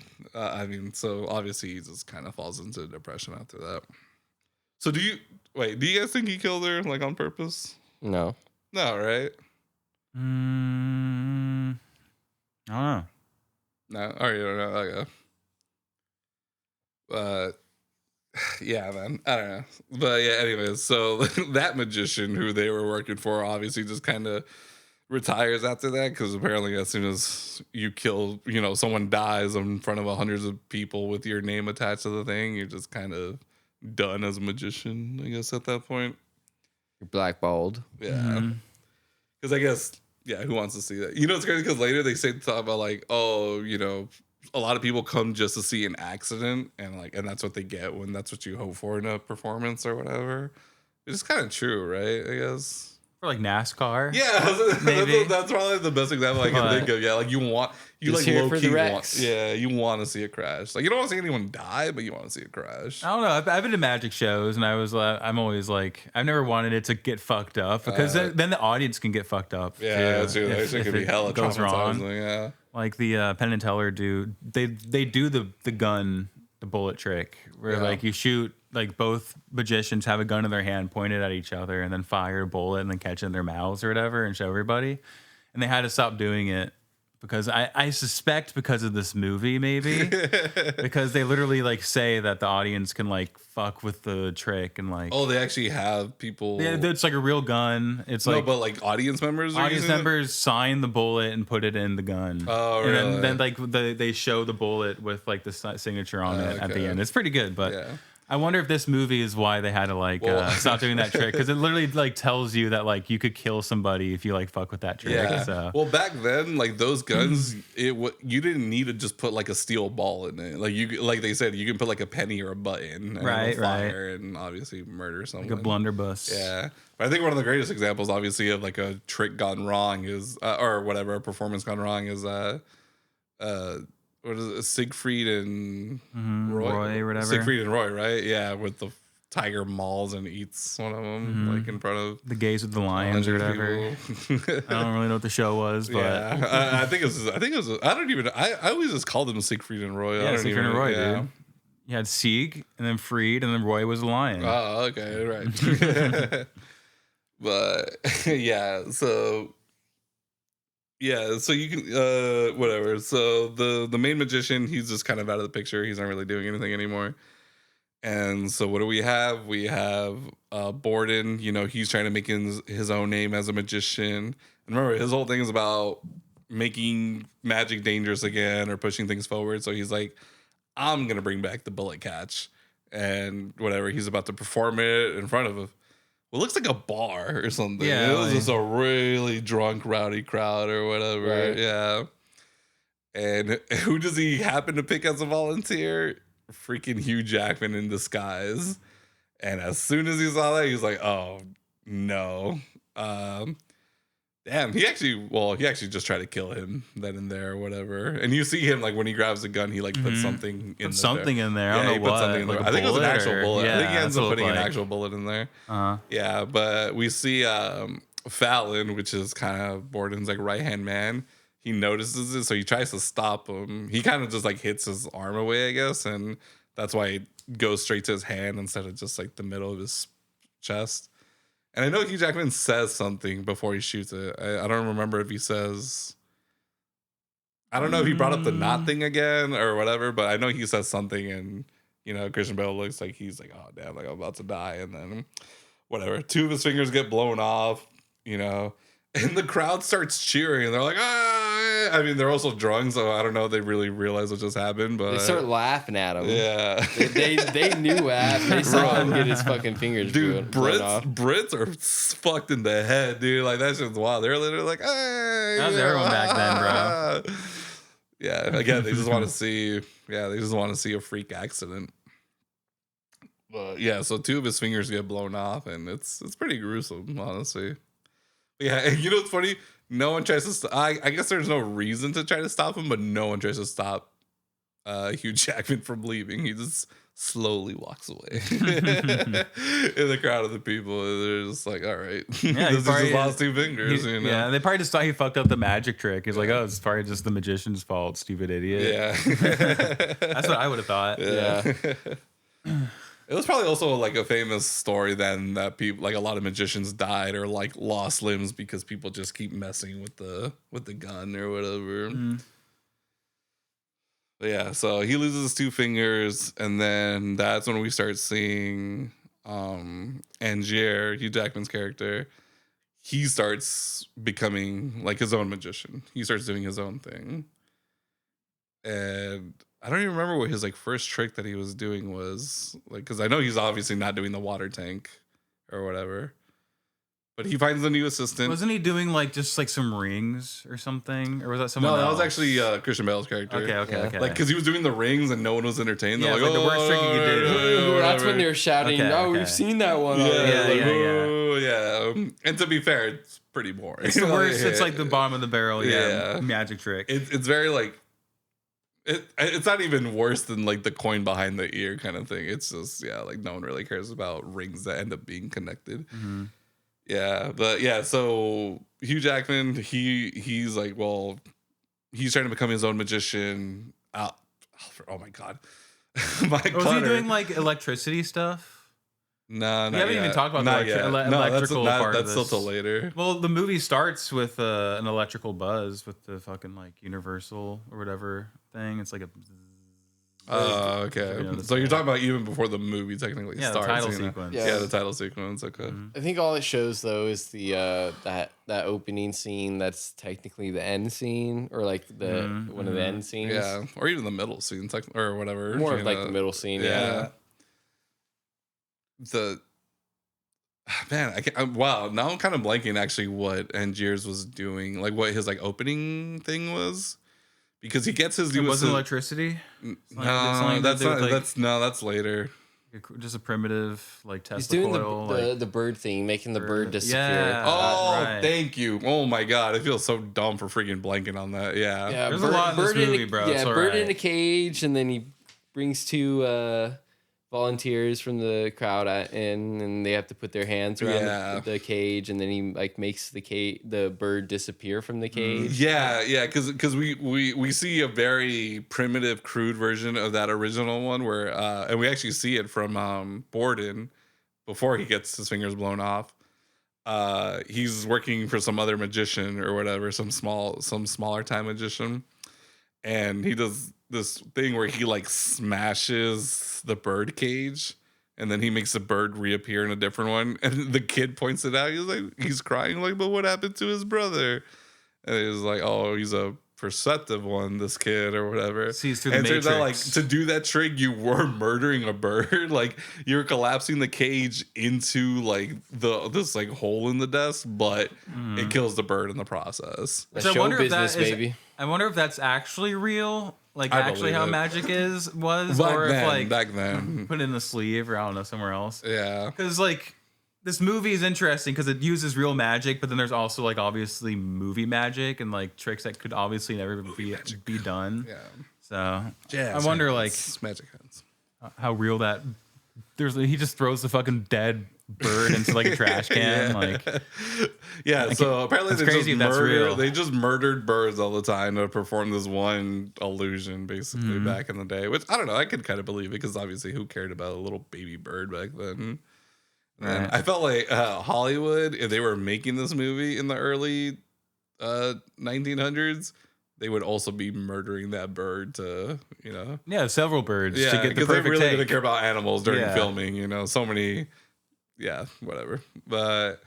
S2: So obviously he just kind of falls into depression after that. So do you guys think he killed her like on purpose?
S1: No,
S2: right?
S3: I don't know.
S2: No, all right, I don't know. Okay. But yeah, man, I don't know. But yeah, anyways, so that magician who they were working for obviously just kind of retires after that, because apparently as soon as you kill, someone dies in front of hundreds of people with your name attached to the thing, you're just kind of done as a magician, I guess, at that point.
S1: You're blackballed.
S2: Yeah. Because I guess, yeah, who wants to see that? It's crazy because later they talk about like, oh, a lot of people come just to see an accident, and that's what they get when that's what you hope for in a performance or whatever. It's kind of true, right? I guess.
S3: Or like NASCAR.
S2: Yeah, maybe. That's probably the best example I can think of. Yeah, like you like low key want. Yeah, you want to see a crash. Like you don't want to see anyone die, but you want to see a crash.
S3: I don't know. I've been to magic shows, and I'm always like, I've never wanted it to get fucked up, because then the audience can get fucked up.
S2: Yeah, that's true. It could be hella
S3: goes wrong.
S2: Yeah,
S3: like the Penn and Teller do. They do the bullet trick where like you shoot. Like both magicians have a gun in their hand pointed at each other, and then fire a bullet and then catch it in their mouths or whatever and show everybody. And they had to stop doing it because I suspect because of this movie, maybe because they literally like say that the audience can like fuck with the trick and like.
S2: Oh, they actually have people.
S3: Yeah, it's like a real gun. It's like
S2: but like audience members.
S3: Sign the bullet and put it in the gun.
S2: Oh, really?
S3: And then like they show the bullet with like the signature on it at the end. It's pretty good, but.
S2: Yeah.
S3: I wonder if this movie is why they had to like stop doing that trick, because it literally like tells you that like you could kill somebody if you like fuck with that trick.
S2: Yeah.
S3: So.
S2: Well, back then, like those guns, you didn't need to just put like a steel ball in it. Like they said, you can put like a penny or a button, and
S3: right,
S2: fire, and obviously murder someone.
S3: Like a blunderbuss.
S2: Yeah. But I think one of the greatest examples, obviously, of like a trick gone wrong is, or whatever, a performance gone wrong is, what is it? Siegfried and
S3: Roy or whatever.
S2: Siegfried and Roy, right? Yeah, with the tiger mauls and eats one of them, like in front of
S3: the gays with the lions or whatever. I don't really know what the show was, but
S2: I think it was. I always just called them Siegfried and Roy.
S3: Yeah, Siegfried and Roy, dude. You had Sieg and then Fried and then Roy was the lion.
S2: Oh, okay, right. But yeah, so. Yeah, so you can whatever. So the main magician, he's just kind of out of the picture. He's not really doing anything anymore. And so what do we have? We have Borden. You know, he's trying to make his own name as a magician. And remember, his whole thing is about making magic dangerous again or pushing things forward. So he's like, I'm gonna bring back the bullet catch and whatever. He's about to perform it in front of what looks like a bar or something.
S3: Yeah,
S2: it was just a really drunk, rowdy crowd or whatever. Right. Yeah. And who does he happen to pick as a volunteer? Freaking Hugh Jackman in disguise. And as soon as he saw that, he was like, "Oh no!" Damn. He actually just tried to kill him then and there or whatever. And you see him like when he grabs a gun, he like puts something in there.
S3: I don't know what.
S2: Like I think it was an actual bullet.
S3: Yeah,
S2: I think he ends up putting an actual bullet in there. Yeah, but we see Fallon, which is kind of Borden's like right-hand man. He notices it, so he tries to stop him. He kind of just like hits his arm away, I guess, and that's why it goes straight to his hand instead of just like the middle of his chest. And I know Hugh Jackman says something before he shoots it. I don't remember if he says... I don't know if he brought up the knot thing again or whatever, but I know he says something, and, you know, Christian Bale looks like he's like, oh, damn, like I'm about to die. And then whatever. 2 of his fingers get blown off, you know, and the crowd starts cheering. And they're like, ah! I mean, they're also drunk, so I don't know if they really realize what just happened, but...
S1: They start laughing at him.
S2: Yeah.
S1: They knew what happened. They saw him get his fucking fingers blown off.
S2: Brits are fucked in the head, dude. Like, that shit's wild. They're literally like, hey!
S3: How's everyone back then, bro?
S2: Yeah, again, they just want to see... Yeah, they just want to see a freak accident. But yeah, so 2 of his fingers get blown off, and it's pretty gruesome, honestly. Yeah, and you know what's funny? No one tries to I guess there's no reason to try to stop him, but no one tries to stop Hugh Jackman from leaving. He just slowly walks away in the crowd of the people. They're just like, all right,
S3: yeah,
S2: this is his last 2 fingers. You know?
S3: Yeah, they probably just thought he fucked up the magic trick. He's like, oh, it's probably just the magician's fault, stupid idiot.
S2: Yeah.
S3: That's what I would have thought.
S2: Yeah. It was probably also like a famous story then that people, like a lot of magicians died or like lost limbs because people just keep messing with the gun or whatever. But yeah, so he loses his 2 fingers, and then that's when we start seeing Angier, Hugh Jackman's character. He starts becoming like his own magician. He starts doing his own thing, and I don't even remember what his like first trick that he was doing was, like, because I know he's obviously not doing the water tank or whatever, but he finds a new assistant.
S3: Wasn't he doing like just like some rings or something, or was that someone?
S2: No, that
S3: else?
S2: was actually Christian Bale's character.
S3: Okay.
S2: Like, because he was doing the rings and no one was entertained.
S3: Yeah,
S2: They're
S3: like the worst trick you could do.
S1: That's when they're shouting, "Oh, we've seen that one."
S2: Yeah. And to be fair, it's pretty boring.
S3: It's the worst. It's like the bottom of the barrel. Yeah, magic trick.
S2: It's very like. It's not even worse than like the coin behind the ear kind of thing. It's just, yeah, like no one really cares about rings that end up being connected. Yeah, but yeah, so Hugh Jackman, he's like, well, he's trying to become his own magician. Oh my god,
S3: was he doing like electricity stuff?
S2: No,
S3: we haven't even talked about the electrical part of this.
S2: That's still till later.
S3: Well, the movie starts with an electrical buzz with the fucking like Universal or whatever thing. It's like a.
S2: Oh, okay. So you're talking about even before the movie technically starts.
S3: The title sequence.
S2: Yeah, the title sequence. Okay.
S1: I think all it shows though is the that opening scene. That's technically the end scene, or like the one of the end scenes.
S2: Yeah, or even the middle scene, or whatever.
S1: More of like the middle scene. Yeah.
S2: the man, wow. Now I'm kind of blanking actually what Angiers was doing, like what his like opening thing was, because he gets his.
S3: It wasn't electricity.
S2: No, that's later.
S3: Just a primitive like Tesla
S1: He's doing
S3: coil,
S1: the bird thing, making the bird disappear.
S3: Yeah,
S2: oh,
S3: right.
S2: Thank you. Oh my god, I feel so dumb for freaking blanking on that. Yeah,
S3: there's a lot in this movie, bro.
S1: Yeah, bird in a cage, and then he brings two volunteers from the crowd in, and they have to put their hands around the cage, and then he like makes the bird disappear from the cage.
S2: Yeah, because we see a very primitive, crude version of that original one where and we actually see it from Borden before he gets his fingers blown off. He's working for some other magician or whatever, some smaller time magician, and he does this thing where he like smashes the bird cage, and then he makes the bird reappear in a different one, and the kid points it out. He's crying like, but what happened to his brother? And he's like, oh, he's a perceptive one, this kid or whatever.
S3: Sees through the Matrix.
S2: Turns out, like, to do that trick, you were murdering a bird. Like, you're collapsing the cage into like this like hole in the desk, but it kills the bird in the process.
S1: So show business, baby.
S3: I wonder if that's actually real. Like actually how magic was, or if like
S2: back then
S3: put it in the sleeve, or I don't know, somewhere else.
S2: Yeah,
S3: because like this movie is interesting because it uses real magic, but then there's also like obviously movie magic and like tricks that could obviously never be done.
S2: Yeah.
S3: So I wonder like
S2: magic hands.
S3: How real that. He just throws the fucking dead bird into like a trash can.
S2: So apparently they just murdered birds all the time to perform this one illusion basically back in the day, which I don't know, I could kind of believe it because obviously who cared about a little baby bird back then. Right. I felt like Hollywood, if they were making this movie in the early 1900s, they would also be murdering that bird to,
S3: several birds to get the
S2: because
S3: perfect
S2: they really
S3: take.
S2: didn't care about animals during filming, so many. Yeah, whatever. But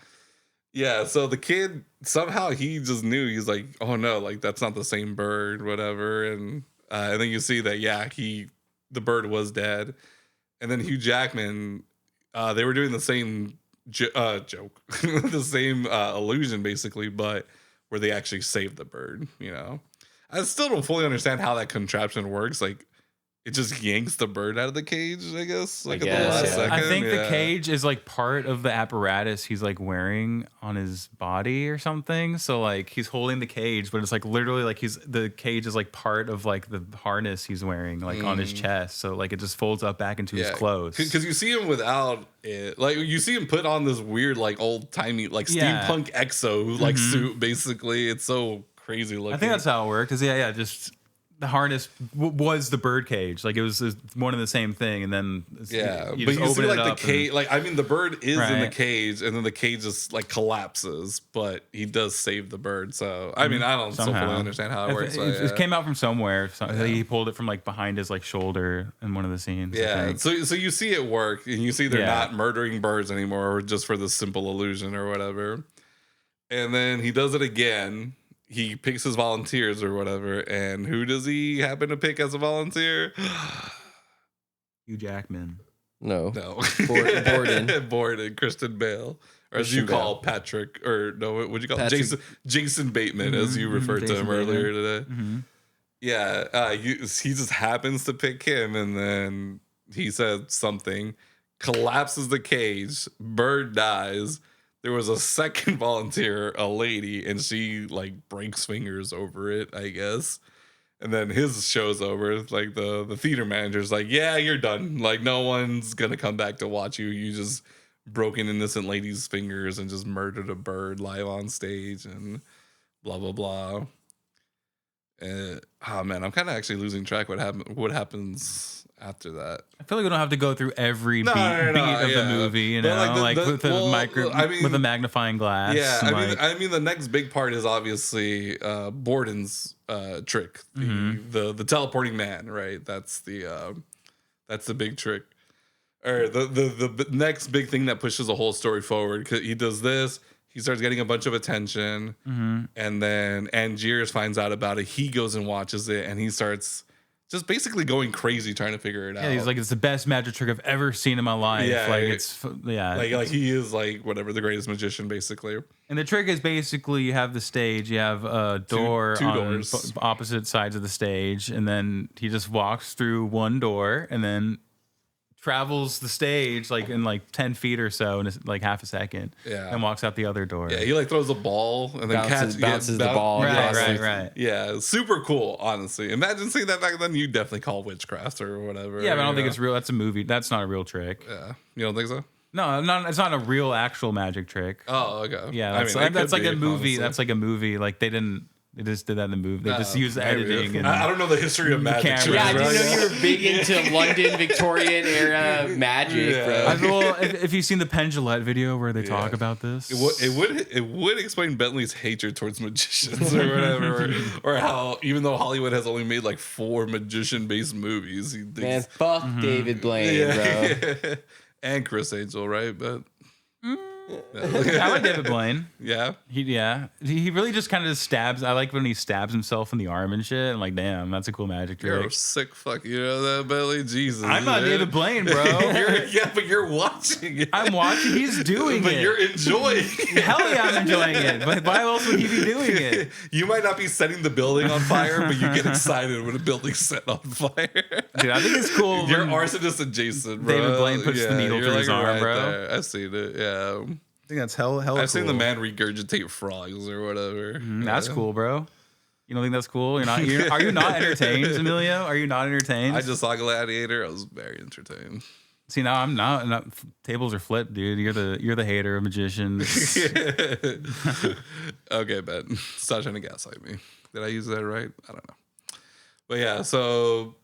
S2: yeah, so the kid somehow he just knew. He's like, oh no, like that's not the same bird, whatever. And then you see that the bird was dead. And then Hugh Jackman, they were doing the same joke, the same illusion basically, but where they actually saved the bird. I still don't fully understand how that contraption works. Like, it just yanks the bird out of the cage, I guess. Like at the last second.
S3: I think the cage is like part of the apparatus he's like wearing on his body or something. So like he's holding the cage, but it's like literally like the cage is like part of like the harness he's wearing like on his chest. So like it just folds up back into his clothes.
S2: Because you see him without it. Like you see him put on this weird like old timey like steampunk exo like suit basically. It's so crazy looking.
S3: I think that's how it worked. Just the harness was the bird cage. Like it was one and the same thing, and then
S2: but you see like the cage. Like I mean, the bird is in the cage, and then the cage just like collapses. But he does save the bird. So I mean, I don't so fully understand how it works.
S3: It came out from somewhere. He pulled it from like behind his like shoulder in one of the scenes.
S2: Yeah. So you see it work, and you see they're not murdering birds anymore, just for the simple illusion or whatever. And then he does it again. He picks his volunteers or whatever, and who does he happen to pick as a volunteer?
S3: Hugh Jackman.
S1: No.
S2: Borden, Kristen Bale, or as you call Patrick, or no, what would you call Patrick. Jason Bateman, as you referred to him earlier today. Yeah, he just happens to pick him, and then he said something, collapses the cage, bird dies. There was a second volunteer, a lady, and she like breaks fingers over it, I guess. And then his show's over. Like the theater manager's like, yeah, you're done. Like no one's gonna come back to watch you. You just broke an innocent lady's fingers and just murdered a bird live on stage and blah blah blah. Oh man, I'm kind of actually losing track what happens after that.
S3: I feel like we don't have to go through every beat of the movie, with a magnifying glass.
S2: Yeah, I mean, the next big part is obviously Borden's trick, the teleporting man, right? That's the big trick, or the next big thing that pushes the whole story forward. Cause he does this. He starts getting a bunch of attention, and then Angiers finds out about it. He goes and watches it, and he starts just basically going crazy trying to figure it out.
S3: Yeah, he's like, it's the best magic trick I've ever seen in my life.
S2: Yeah,
S3: like
S2: like he is like whatever, the greatest magician basically.
S3: And the trick is basically you have the stage, you have a door
S2: two
S3: on
S2: doors.
S3: Opposite sides of the stage, and then he just walks through one door and then travels the stage like in like 10 feet or so in like half a second.
S2: Yeah.
S3: And walks out the other door.
S2: Yeah, he like throws a ball and then
S1: bounces the ball.
S3: Right.
S2: Yeah, super cool, honestly. Imagine seeing that back then. You definitely call witchcraft or whatever.
S3: Yeah, but I don't think it's real. That's a movie. That's not a real trick.
S2: Yeah. You don't think so?
S3: No, it's not a real actual magic trick.
S2: Oh, okay.
S3: Yeah, that's like a movie. Honestly. That's like a movie. Like they just did that in the movie. They just used editing. And
S2: I don't know the history of magic.
S1: Yeah, I didn't know you were big into London Victorian era magic, bro.
S3: Well, if you've seen the Penn Jillette video where they talk about this,
S2: it would explain Bentley's hatred towards magicians or whatever, or how even though Hollywood has only made like 4 magician-based movies, he thinks,
S1: man, fuck David Blaine, bro,
S2: and Chris Angel, right? But.
S3: I like David Blaine.
S2: Yeah.
S3: He really just kind of stabs. I like when he stabs himself in the arm and shit. I'm like, damn, that's a cool magic trick.
S2: You're a sick fuck. You know that, Belly? Jesus.
S3: I'm not David Blaine, bro.
S2: But you're watching it.
S3: I'm watching. He's doing it.
S2: But you're enjoying it.
S3: Hell yeah, I'm enjoying it. But why else would he be doing it?
S2: You might not be setting the building on fire, but you get excited when a building's set on fire.
S3: Dude, I think it's cool.
S2: You're arsonist adjacent, bro.
S3: David Blaine puts the needle through his arm, bro.
S2: There. I've seen it, yeah.
S3: I think that's hell
S2: I've
S3: cool.
S2: seen the man regurgitate frogs or whatever.
S3: That's cool, bro. You don't think that's cool? Are you not entertained, Emilio? Are you not entertained?
S2: I just saw Gladiator. I was very entertained.
S3: See, now I'm not. Tables are flipped, dude. You're the hater of magicians.
S2: Okay, Ben. Stop trying to gaslight me. Did I use that right? I don't know. But yeah, so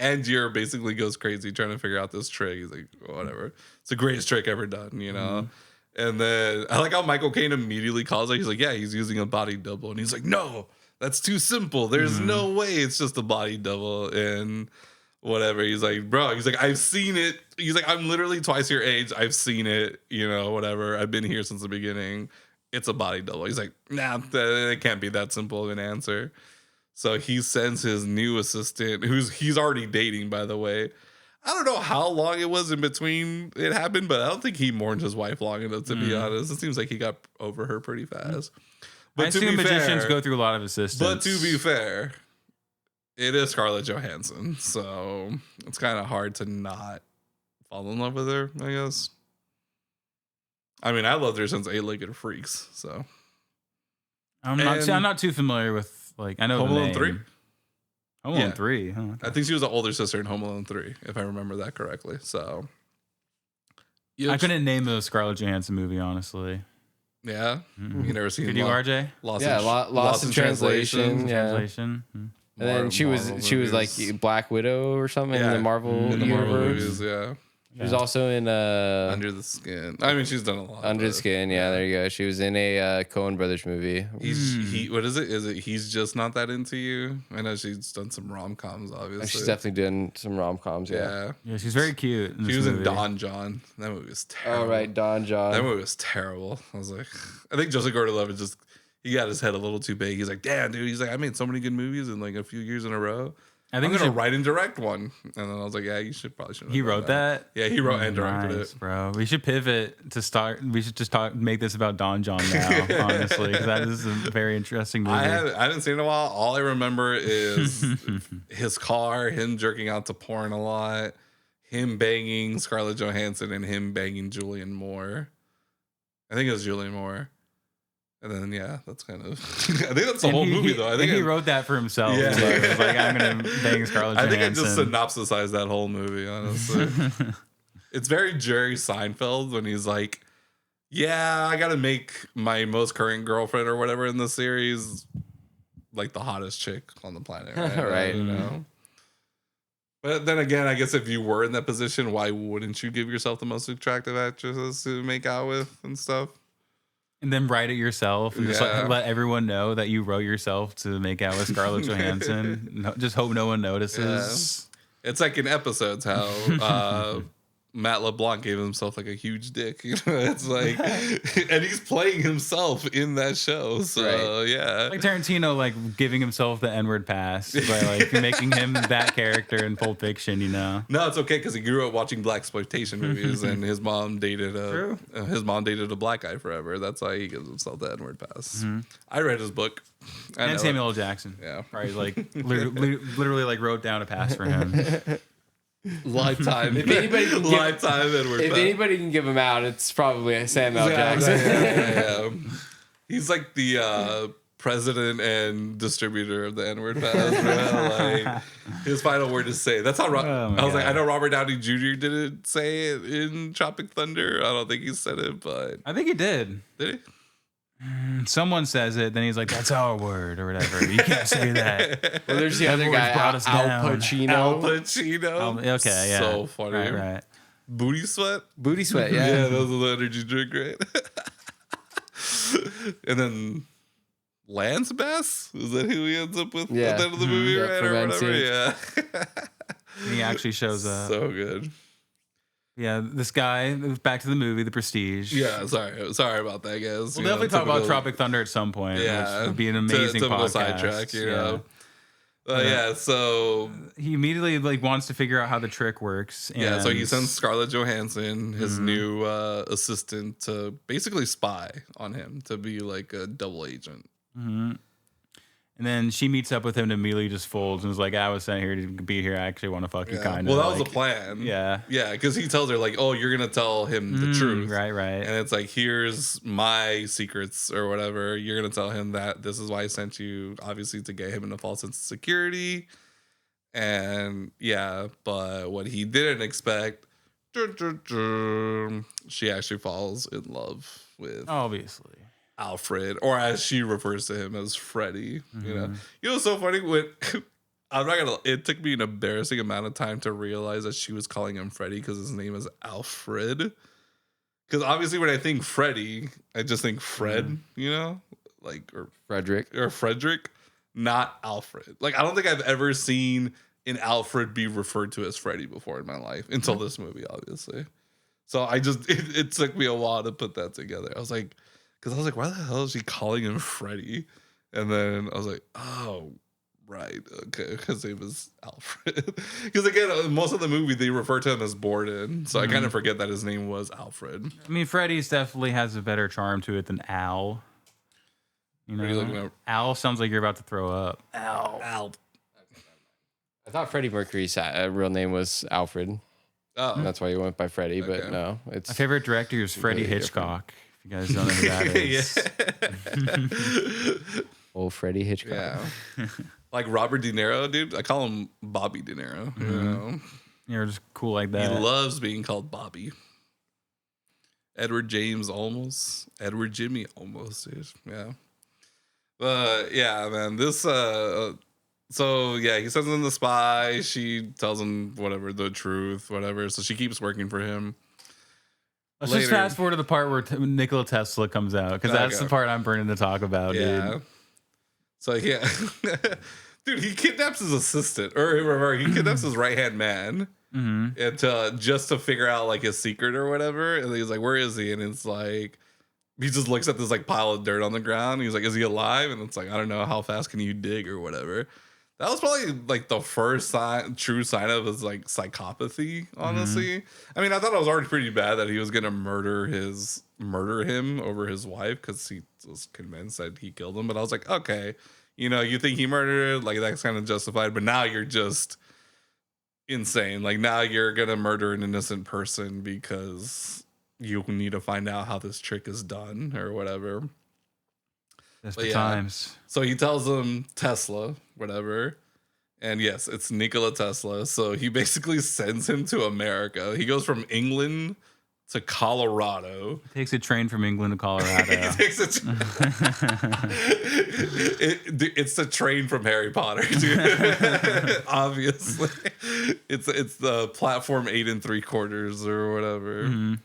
S2: Angier basically goes crazy trying to figure out this trick. He's like, whatever. It's the greatest trick ever done, you know? And then I like how Michael Caine immediately calls it. He's like, yeah, he's using a body double. And he's like, no, that's too simple. There's no way it's just a body double. And whatever. He's like, bro, he's like, I've seen it. He's like, I'm literally twice your age. I've seen it, you know, whatever. I've been here since the beginning. It's a body double. He's like, nah, it can't be that simple of an answer. So he sends his new assistant, he's already dating, by the way. I don't know how long it was in between it happened, but I don't think he mourned his wife long enough, to be honest. It seems like he got over her pretty fast. But
S3: I assume magicians go through a lot of assistants.
S2: But to be fair, it is Scarlett Johansson, so it's kind of hard to not fall in love with her, I guess. I mean, I loved her since Eight-Legged Freaks, so.
S3: I'm not too familiar with, like, I know
S2: Home
S3: the
S2: Alone
S3: name.
S2: 3?
S3: Home Alone 3. Huh?
S2: I think she was an older sister in Home Alone 3, if I remember that correctly. So,
S3: I couldn't name the Scarlett Johansson movie, honestly.
S2: Yeah, you never seen?
S3: Did you, RJ?
S1: Lost in Translation. Yeah.
S3: Translation.
S1: And then she was like Black Widow or something in the Marvel
S2: in the
S1: universe.
S2: Marvel movies. Yeah.
S1: She was also in
S2: Under the Skin. I mean, she's done a lot.
S1: Under the Skin, yeah, there you go. She was in a Coen Brothers movie.
S2: What is it? Is it He's Just Not That Into You? I know she's done some rom-coms, obviously.
S1: She's definitely doing some rom-coms, yeah.
S3: Yeah, she's very cute.
S2: She was in Don John. That movie was terrible.
S1: Oh, right, Don John.
S2: That movie was terrible. I was like, I think Joseph Gordon-Levitt he got his head a little too big. He's like, damn, dude. He's like, I made so many good movies in like a few years in a row. I think I'm gonna write and direct one, and then I was like, "Yeah, you probably shouldn't."
S3: He wrote that.
S2: Yeah, he wrote and directed it,
S3: bro. We should pivot to start. We should just make this about Don John now, honestly, because that is a very interesting movie.
S2: I haven't seen it in a while. All I remember is his car, him jerking out to porn a lot, him banging Scarlett Johansson, and him banging Julianne Moore. I think it was Julianne Moore. And then, yeah, that's kind of. I think that's the whole movie, though. I think
S3: he wrote that for himself. Yeah. He was like, I'm going to bang Scarlett Johansson.
S2: I think I just synopsisized that whole movie, honestly. It's very Jerry Seinfeld when he's like, yeah, I got to make my most current girlfriend or whatever in the series like the hottest chick on the planet. Right?
S1: Right.
S2: You know? But then again, I guess if you were in that position, why wouldn't you give yourself the most attractive actresses to make out with and stuff?
S3: And then write it yourself and just let everyone know that you wrote yourself to make out with Scarlett Johansson. Just hope no one notices.
S2: Yeah. It's like in episodes how Matt LeBlanc gave himself like a huge dick. You know, it's like, and he's playing himself in that show. So yeah,
S3: like Tarantino, like giving himself the N-word pass by like making him that character in Pulp Fiction. You know,
S2: no, it's okay because he grew up watching blaxploitation movies, and his mom dated a black guy forever. That's why he gives himself the N-word pass. I read his book.
S3: And Samuel L. Jackson.
S2: Yeah,
S3: probably like literally like wrote down a pass for him.
S2: Lifetime. If anybody can lifetime Edward.
S1: If anybody can give him out, it's probably Samuel Jackson.
S2: Yeah. He's like the president and distributor of the N-word pass. Like his final word is "say." That's how I was like, I know Robert Downey Jr. didn't say it in Tropic Thunder. I don't think he said it, but
S3: I think he did.
S2: Did he?
S3: Someone says it, then he's like, "That's our word" or whatever. You can't say that.
S1: Well, there's the other guy, Al Pacino.
S2: Al Pacino.
S3: Okay, yeah.
S2: So funny.
S3: Right.
S2: Booty sweat.
S1: Yeah.
S2: Yeah, that was the energy drink, right? And then Lance Bass, is that who he ends up with at the end of the movie, right? Or whatever. Yeah.
S3: He actually shows up.
S2: So good.
S3: Yeah, this guy, back to the movie, The Prestige.
S2: Yeah, sorry about that, guys.
S3: We'll definitely talk about Tropic Thunder at some point.
S2: Yeah.
S3: Which would be an amazing podcast.
S2: Sidetrack, you know. Yeah, so
S3: he immediately like wants to figure out how the trick works. And
S2: so he sends Scarlett Johansson, his new assistant, to basically spy on him, to be like a double agent.
S3: And then she meets up with him and immediately just folds and is like, I was sent here to be here. I actually want to fuck you, kind of.
S2: Well, that was the plan.
S3: Yeah.
S2: Yeah, because he tells her, like, oh, you're going to tell him the truth.
S3: Right.
S2: And it's like, here's my secrets or whatever. You're going to tell him that this is why I sent you, obviously, to get him in a false sense of security. And yeah, but what he didn't expect, she actually falls in love with...
S3: Obviously.
S2: Alfred, or as she refers to him as Freddy. You know what's so funny? It took me an embarrassing amount of time to realize that she was calling him Freddy because his name is Alfred. Because obviously, when I think Freddy, I just think Fred. You know, like or Frederick, not Alfred. Like I don't think I've ever seen an Alfred be referred to as Freddy before in my life until this movie, obviously. So it took me a while to put that together. I was like. Because I was like, why the hell is she calling him Freddy? And then I was like, oh, right. Okay. His name is Alfred. Because again, most of the movie, they refer to him as Borden. So I kind of forget that his name was Alfred.
S3: I mean, Freddy's definitely has a better charm to it than Al. You know,
S2: what are you looking at?
S3: Al sounds like you're about to throw up.
S2: Al.
S1: I thought Freddie Mercury's real name was Alfred.
S2: Oh.
S1: And that's why he went by Freddie, but no.
S3: My favorite director is Freddie Hitchcock. You guys don't know who that is.
S1: Old Freddie Hitchcock.
S2: Yeah. Like Robert De Niro, dude. I call him Bobby De Niro. You know?
S3: You're just cool like that.
S2: He loves being called Bobby. Edward James almost. Edward Jimmy almost, dude. Yeah. But yeah, man. This so yeah, he sends in the spy. She tells him whatever, the truth, whatever. So she keeps working for him.
S3: Let's just fast forward to the part where Nikola Tesla comes out, because that's the part I'm burning to talk about, dude.
S2: So yeah, dude, he kidnaps his assistant, or he kidnaps his right hand man, and just to figure out like his secret or whatever. And he's like, "Where is he?" And it's like, he just looks at this like pile of dirt on the ground. And he's like, "Is he alive?" And it's like, I don't know, how fast can you dig or whatever. That was probably like the first true sign of his like psychopathy, honestly. I mean, I thought it was already pretty bad that he was gonna murder him over his wife because he was convinced that he killed him. But I was like, okay, you know, you think he murdered her, like that's kind of justified. But now you're just insane. Like now you're gonna murder an innocent person because you need to find out how this trick is done or whatever.
S3: Times.
S2: So he tells him Tesla, whatever. And yes, it's Nikola Tesla. So he basically sends him to America. He goes from England to Colorado.
S3: He takes a train from England to Colorado.
S2: It's the train from Harry Potter, dude. Obviously. It's the platform 8 3/4 or whatever.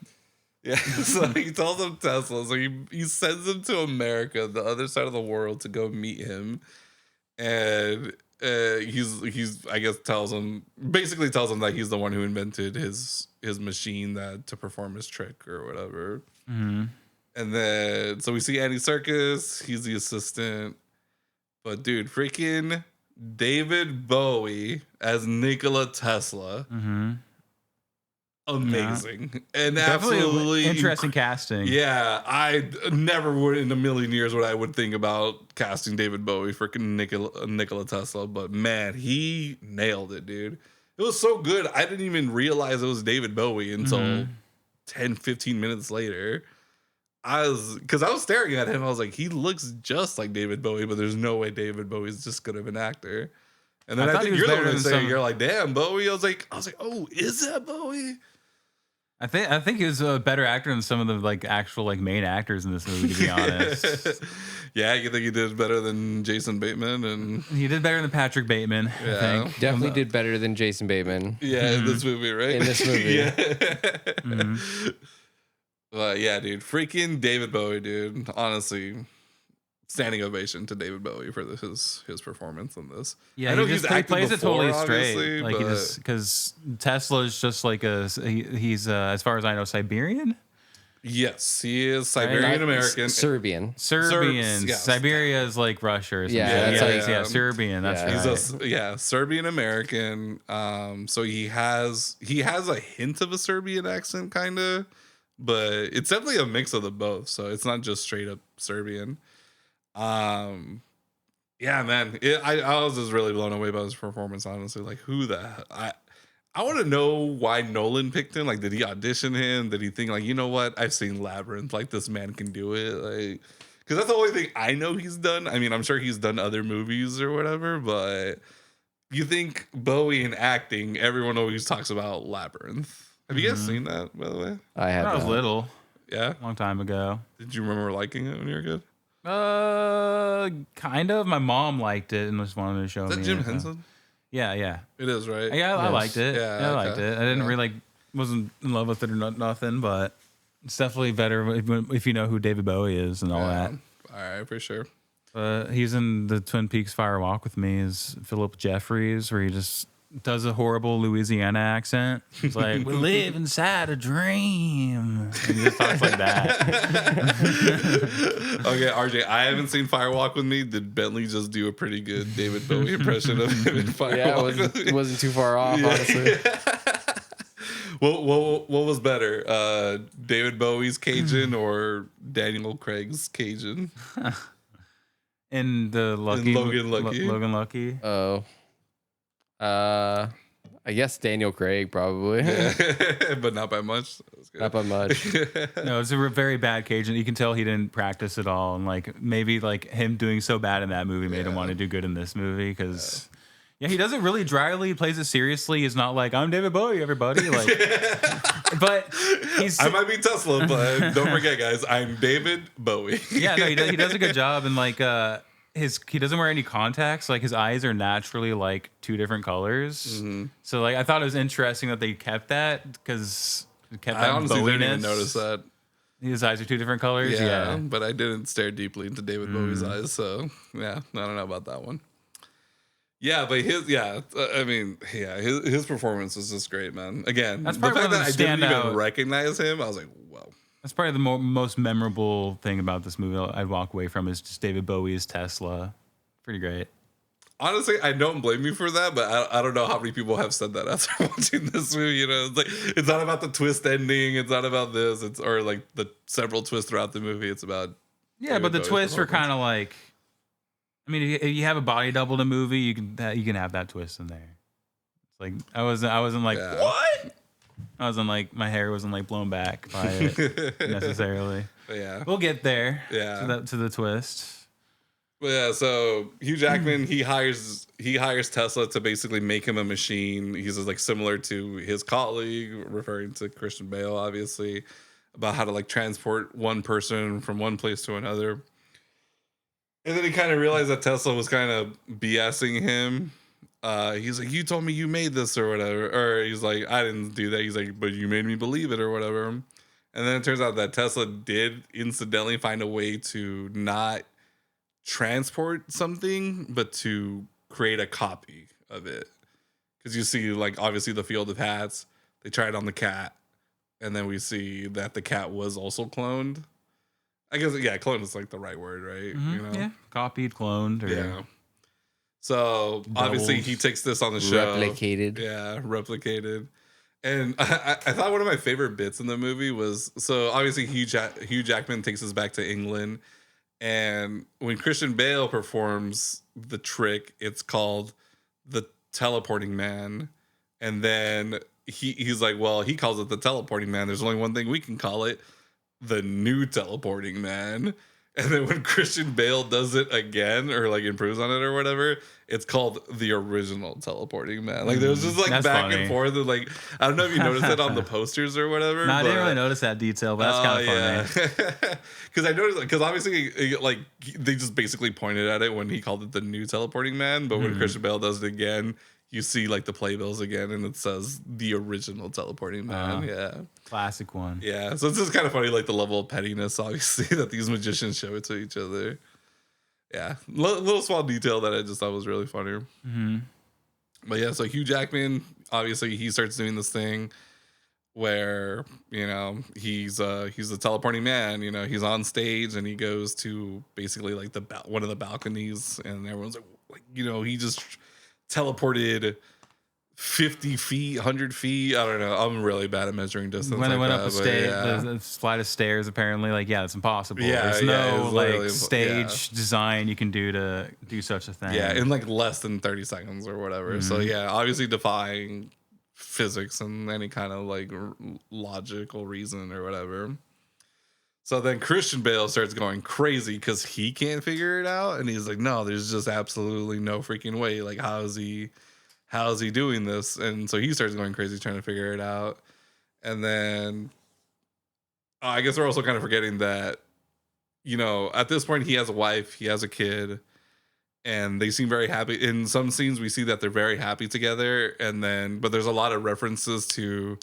S2: Yeah, so he tells him Tesla. So he sends him to America, the other side of the world, to go meet him. And he's I guess basically tells him that he's the one who invented his machine to perform his trick or whatever.
S3: Mm-hmm.
S2: And then so we see Andy Serkis, he's the assistant. But dude, freaking David Bowie as Nikola Tesla.
S3: Mm-hmm.
S2: Amazing. Yeah. And
S3: definitely
S2: absolutely
S3: interesting casting.
S2: Yeah, I never would in a million years what I would think about casting David Bowie for Nikola Tesla, but man, he nailed it, dude. It was so good. I didn't even realize it was David Bowie until 10, 15 minutes later. Because I was staring at him, I was like, he looks just like David Bowie, but there's no way David Bowie's just good of an actor. And then I think you're the one saying, you're like, damn, Bowie. I was like, oh, is that Bowie?
S3: I think he was a better actor than some of the like actual like main actors in this movie, to be honest.
S2: Yeah, you think he did better than Jason Bateman? And
S3: he did better than Patrick Bateman.
S2: Yeah.
S3: I think.
S1: Definitely did better than Jason Bateman.
S2: Yeah, in this movie, right?
S1: In this movie.
S2: Yeah. But yeah, dude, freaking David Bowie, dude. Honestly, standing ovation to David Bowie for his performance in this.
S3: Yeah,
S2: I know
S3: he plays it totally straight. Like because Tesla is just like he's as far as I know Siberian.
S2: Yes, he is Siberian American.
S1: Serbian.
S3: Yes. Siberia is like Russia or something.
S1: Yeah,
S3: Serbian. That's right.
S2: He's Serbian American. So he has a hint of a Serbian accent, kind of, but it's definitely a mix of the both. So it's not just straight up Serbian. Yeah, man. I was just really blown away by his performance. Honestly, like I want to know why Nolan picked him. Like, did he audition him? Did he think like, you know what? I've seen Labyrinth. Like, this man can do it. Like, because that's the only thing I know he's done. I mean, I'm sure he's done other movies or whatever, but you think Bowie in acting, everyone always talks about Labyrinth. Have you guys seen that, by the way?
S1: I have.
S3: I was little.
S2: Yeah,
S3: a long time ago.
S2: Did you remember liking it when you were good?
S3: Kind of. My mom liked it and just wanted to show me.
S2: Is that Jim Henson?
S3: Yeah.
S2: It is, right?
S3: Yeah, I liked it.
S2: Yeah,
S3: I liked it. I didn't really wasn't in love with it or nothing, but it's definitely better if you know who David Bowie is and all that.
S2: All right, for sure.
S3: He's in the Twin Peaks Fire Walk with Me as Philip Jeffries, where he just does a horrible Louisiana accent. He's like, we live inside a dream. And he just talks like that.
S2: Okay, RJ, I haven't seen Firewalk with Me. Did Bentley just do a pretty good David Bowie impression of him in Firewalk?
S1: Yeah, it wasn't too far off, honestly.
S2: What was better, David Bowie's Cajun or Daniel Craig's Cajun?
S3: In the
S2: Logan Lucky.
S3: Logan Lucky.
S1: Oh. I guess Daniel Craig probably.
S2: Yeah. But not by much.
S1: Not by much.
S3: No, it's a very bad Cajun. You can tell he didn't practice at all, and like maybe like him doing so bad in that movie made him want to do good in this movie because. Yeah, he does it really dryly. He plays it seriously. He's not like, I'm David Bowie, everybody. Like, but he's.
S2: I might be Tesla, but don't forget, guys, I'm David Bowie.
S3: Yeah, no, he does a good job, and like he doesn't wear any contacts. Like his eyes are naturally like two different colors. Mm-hmm. So like I thought it was interesting that they kept that because it kept that. I honestly didn't even
S2: notice that.
S3: His eyes are two different colors. Yeah,
S2: but I didn't stare deeply into David Bowie's eyes, so yeah, I don't know about that one. Yeah, but his performance is just great, man. Again,
S3: that's
S2: the fact that I didn't
S3: even
S2: recognize him, I was like, whoa.
S3: That's probably the most memorable thing about this movie I'd walk away from is just David Bowie's Tesla. Pretty great.
S2: Honestly, I don't blame you for that, but I don't know how many people have said that after watching this movie. You know, it's like it's not about the twist ending. It's not about this. Or like the several twists throughout the movie. It's about
S3: David but the Bowie's twists are kind of like. I mean, if you have a body double in a movie, you can have that twist in there. It's like I wasn't like what? I wasn't like my hair wasn't like blown back by it necessarily.
S2: But yeah,
S3: we'll get there.
S2: Yeah,
S3: to the twist.
S2: But yeah, so Hugh Jackman he hires Tesla to basically make him a machine. He's like similar to his colleague, referring to Christian Bale, obviously, about how to like transport one person from one place to another. And then he kind of realized that Tesla was kind of BSing him. He's like, you told me you made this or whatever. Or he's like, I didn't do that. He's like, but you made me believe it or whatever. And then it turns out that Tesla did incidentally find a way to not transport something, but to create a copy of it. Because you see, like, obviously the Field of Hats, they tried on the cat, and then we see that the cat was also cloned. I guess, yeah, cloned is like the right word, right?
S3: Mm-hmm.
S2: You know?
S3: Yeah, copied, cloned, or
S2: yeah. So obviously he takes this on the show.
S1: Replicated.
S2: Yeah, replicated. And I thought one of my favorite bits in the movie was, so obviously Hugh Jackman takes us back to England. And when Christian Bale performs the trick, it's called the teleporting man. And then he's like, well, he calls it the teleporting man. There's only one thing we can call it, the new teleporting man. And then when Christian Bale does it again, or like improves on it or whatever, it's called the original teleporting man. Like there's just like
S3: That's
S2: back
S3: funny.
S2: and forth. And like, I don't know if you noticed that on the posters or whatever.
S3: No, I didn't really notice that detail, but that's kind of funny.
S2: Because I noticed, because obviously, like, they just basically pointed at it when he called it the new teleporting man. But when Christian Bale does it again, you see like the playbills again, and it says the original teleporting man. Yeah,
S3: classic one.
S2: Yeah, so it's just kind of funny, like the level of pettiness, obviously, that these magicians show it to each other. Yeah, little small detail that I just thought was really funny.
S3: Mm-hmm.
S2: But yeah, so Hugh Jackman, obviously, he starts doing this thing where, you know, he's the teleporting man. You know, he's on stage and he goes to basically like one of the balconies, and everyone's like, you know, he just teleported 50 feet, 100 feet. I don't know. I'm really bad at measuring distance.
S3: When
S2: like
S3: it went
S2: that,
S3: up the flight of stairs, apparently, like, yeah, it's impossible.
S2: Yeah,
S3: there's no like stage design you can do to do such a thing.
S2: Yeah, in like less than 30 seconds or whatever. So yeah, obviously defying physics and any kind of like logical reason or whatever. So then Christian Bale starts going crazy because he can't figure it out, and he's like, "No, there's just absolutely no freaking way. Like, how is he doing this?" And so he starts going crazy trying to figure it out. And then I guess we're also kind of forgetting that, you know, at this point he has a wife, he has a kid, and they seem very happy. In some scenes we see that they're very happy together, but there's a lot of references to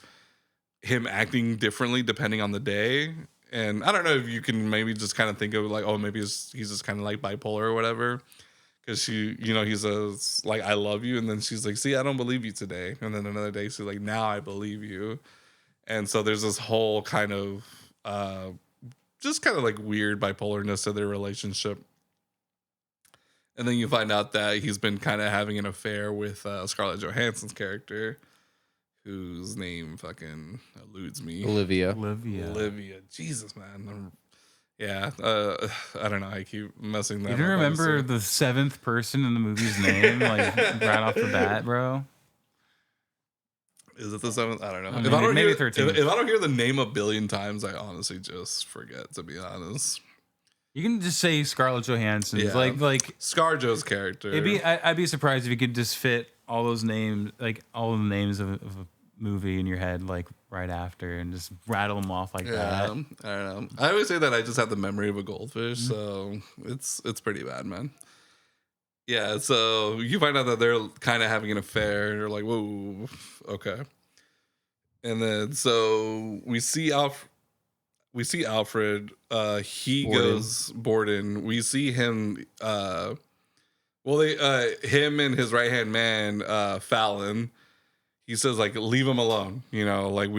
S2: him acting differently depending on the day. And I don't know if you can maybe just kind of think of like, oh, maybe he's just kind of like bipolar or whatever. Because she, you know, he says like, "I love you," and then she's like, "See, I don't believe you today." And then another day she's like, "Now I believe you." And so there's this whole kind of just kind of like weird bipolarness to their relationship. And then you find out that he's been kind of having an affair with Scarlett Johansson's character, whose name fucking eludes me.
S1: Olivia.
S2: Jesus, man. Yeah. I don't know. I keep messing that up.
S3: You didn't remember the seventh person in the movie's name, like right off the bat, bro?
S2: Is it the seventh? I don't know.
S3: Maybe, maybe 13.
S2: If I don't hear the name a billion times, I honestly just forget, to be honest.
S3: You can just say Scarlett Johansson's, like
S2: ScarJo's character.
S3: I'd be surprised if you could just fit all those names, like all of the names of a movie in your head, like right after, and just rattle them off like that.
S2: I don't know. I always say that I just have the memory of a goldfish, so it's pretty bad, man. Yeah, so you find out that they're kind of having an affair. You're like, whoa, okay. And then so we see Alfred. He goes Borden. We see him. Him and his right hand man, Fallon. He says like, leave him alone. You know, like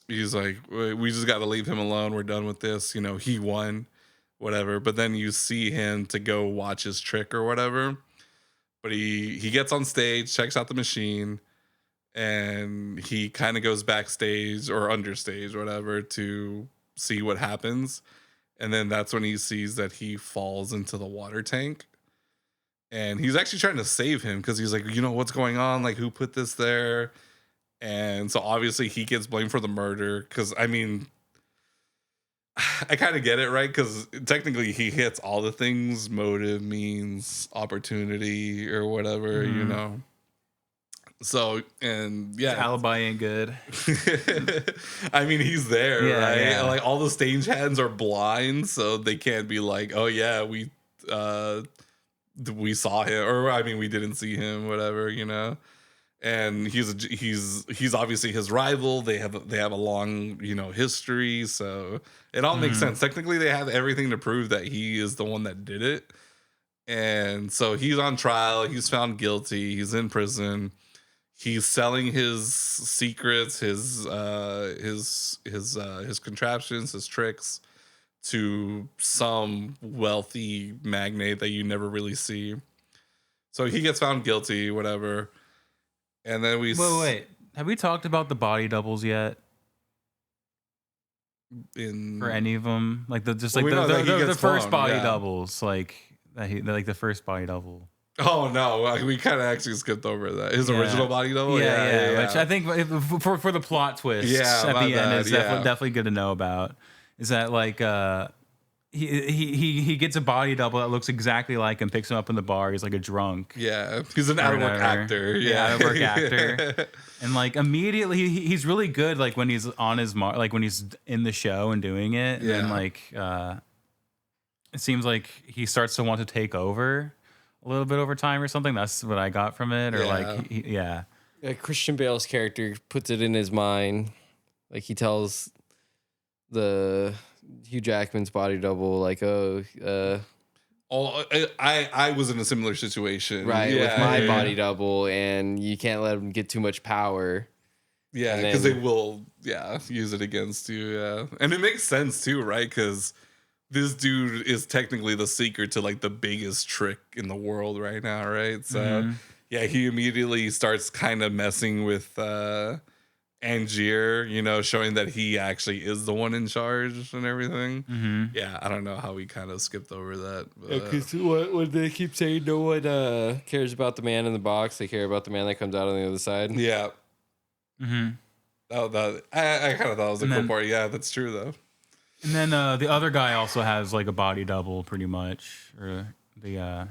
S2: he's like, we just got to leave him alone. We're done with this. You know, he won, whatever. But then you see him to go watch his trick or whatever. But he gets on stage, checks out the machine, and he kind of goes backstage or understage, whatever, to see what happens. And then that's when he sees that he falls into the water tank. And he's actually trying to save him because he's like, you know, what's going on? Like, who put this there? And so obviously he gets blamed for the murder because, I mean, I kind of get it, right? Because technically he hits all the things. Motive, means, opportunity, or whatever, you know? So, and yeah.
S3: His alibi ain't good.
S2: I mean, he's there, right?
S3: Yeah.
S2: And, like, all the stagehands are blind, so they can't be like, oh, yeah, we saw him, or I mean, we didn't see him, whatever, you know? And he's obviously his rival. They have a long, you know, history, so it all makes sense. Technically, they have everything to prove that he is the one that did it. And so he's on trial. He's found guilty. He's in prison. He's selling his secrets, his contraptions, his tricks to some wealthy magnate that you never really see. So he gets found guilty, whatever. And then
S3: wait. Have we talked about the body doubles yet? For any of them, like the first body doubles, like the first body double.
S2: Oh no, we kind of actually skipped over that. His original body double, yeah.
S3: Which I think for the plot twist at the end is definitely good to know about. Is that like he gets a body double that looks exactly like him, picks him up in the bar. He's like a drunk.
S2: Yeah, he's an out of work actor.
S3: Yeah, out of work actor. And like immediately he's really good. Like when he's on his like when he's in the show and doing it. Yeah. And like it seems like he starts to want to take over a little bit over time or something. That's what I got from it. Or
S1: yeah, Christian Bale's character puts it in his mind. Like he tells the Hugh Jackman's body double, like, I
S2: was in a similar situation,
S1: right? With my body double, and you can't let them get too much power.
S2: Yeah, because they will, use it against you. Yeah, and it makes sense too, right? Because this dude is technically the seeker to like the biggest trick in the world right now, right? So he immediately starts kind of messing with Angier, showing that he actually is the one in charge and everything. Yeah, I don't know how we kind of skipped over that.
S1: Because what they keep saying, no one cares about the man in the box. They care about the man that comes out on the other side.
S2: Yeah. I kind of thought it was a cool part. Yeah, that's true though.
S3: And then the other guy also has like a body double, pretty much, or the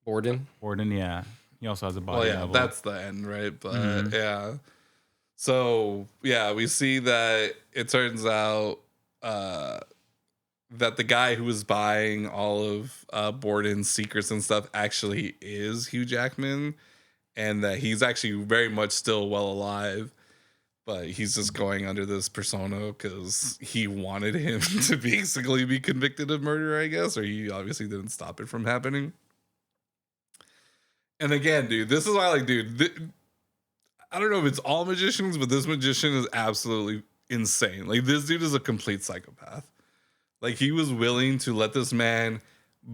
S1: Borden,
S3: yeah, he also has a body double.
S2: That's the end, right? But yeah. So, we see that it turns out that the guy who was buying all of Borden's secrets and stuff actually is Hugh Jackman, and that he's actually very much still well alive, but he's just going under this persona because he wanted him to basically be convicted of murder, I guess, or he obviously didn't stop it from happening. And again, dude, this is why, like, I don't know if it's all magicians, but this magician is absolutely insane. Like, this dude is a complete psychopath. Like, he was willing to let this man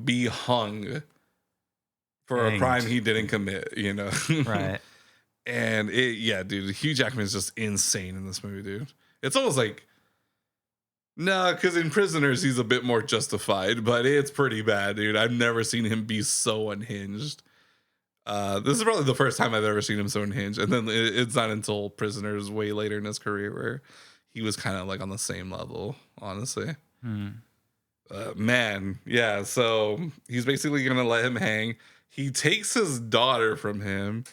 S2: be hung for a crime he didn't commit, Right. And dude, Hugh Jackman is just insane in this movie, dude. It's almost like, because in Prisoners, he's a bit more justified, but it's pretty bad, dude. I've never seen him be so unhinged. This is probably the first time I've ever seen him so unhinged. And then it's not until Prisoners way later in his career where he was kind of like on the same level, honestly. Man, yeah. So he's basically going to let him hang. He takes his daughter from him.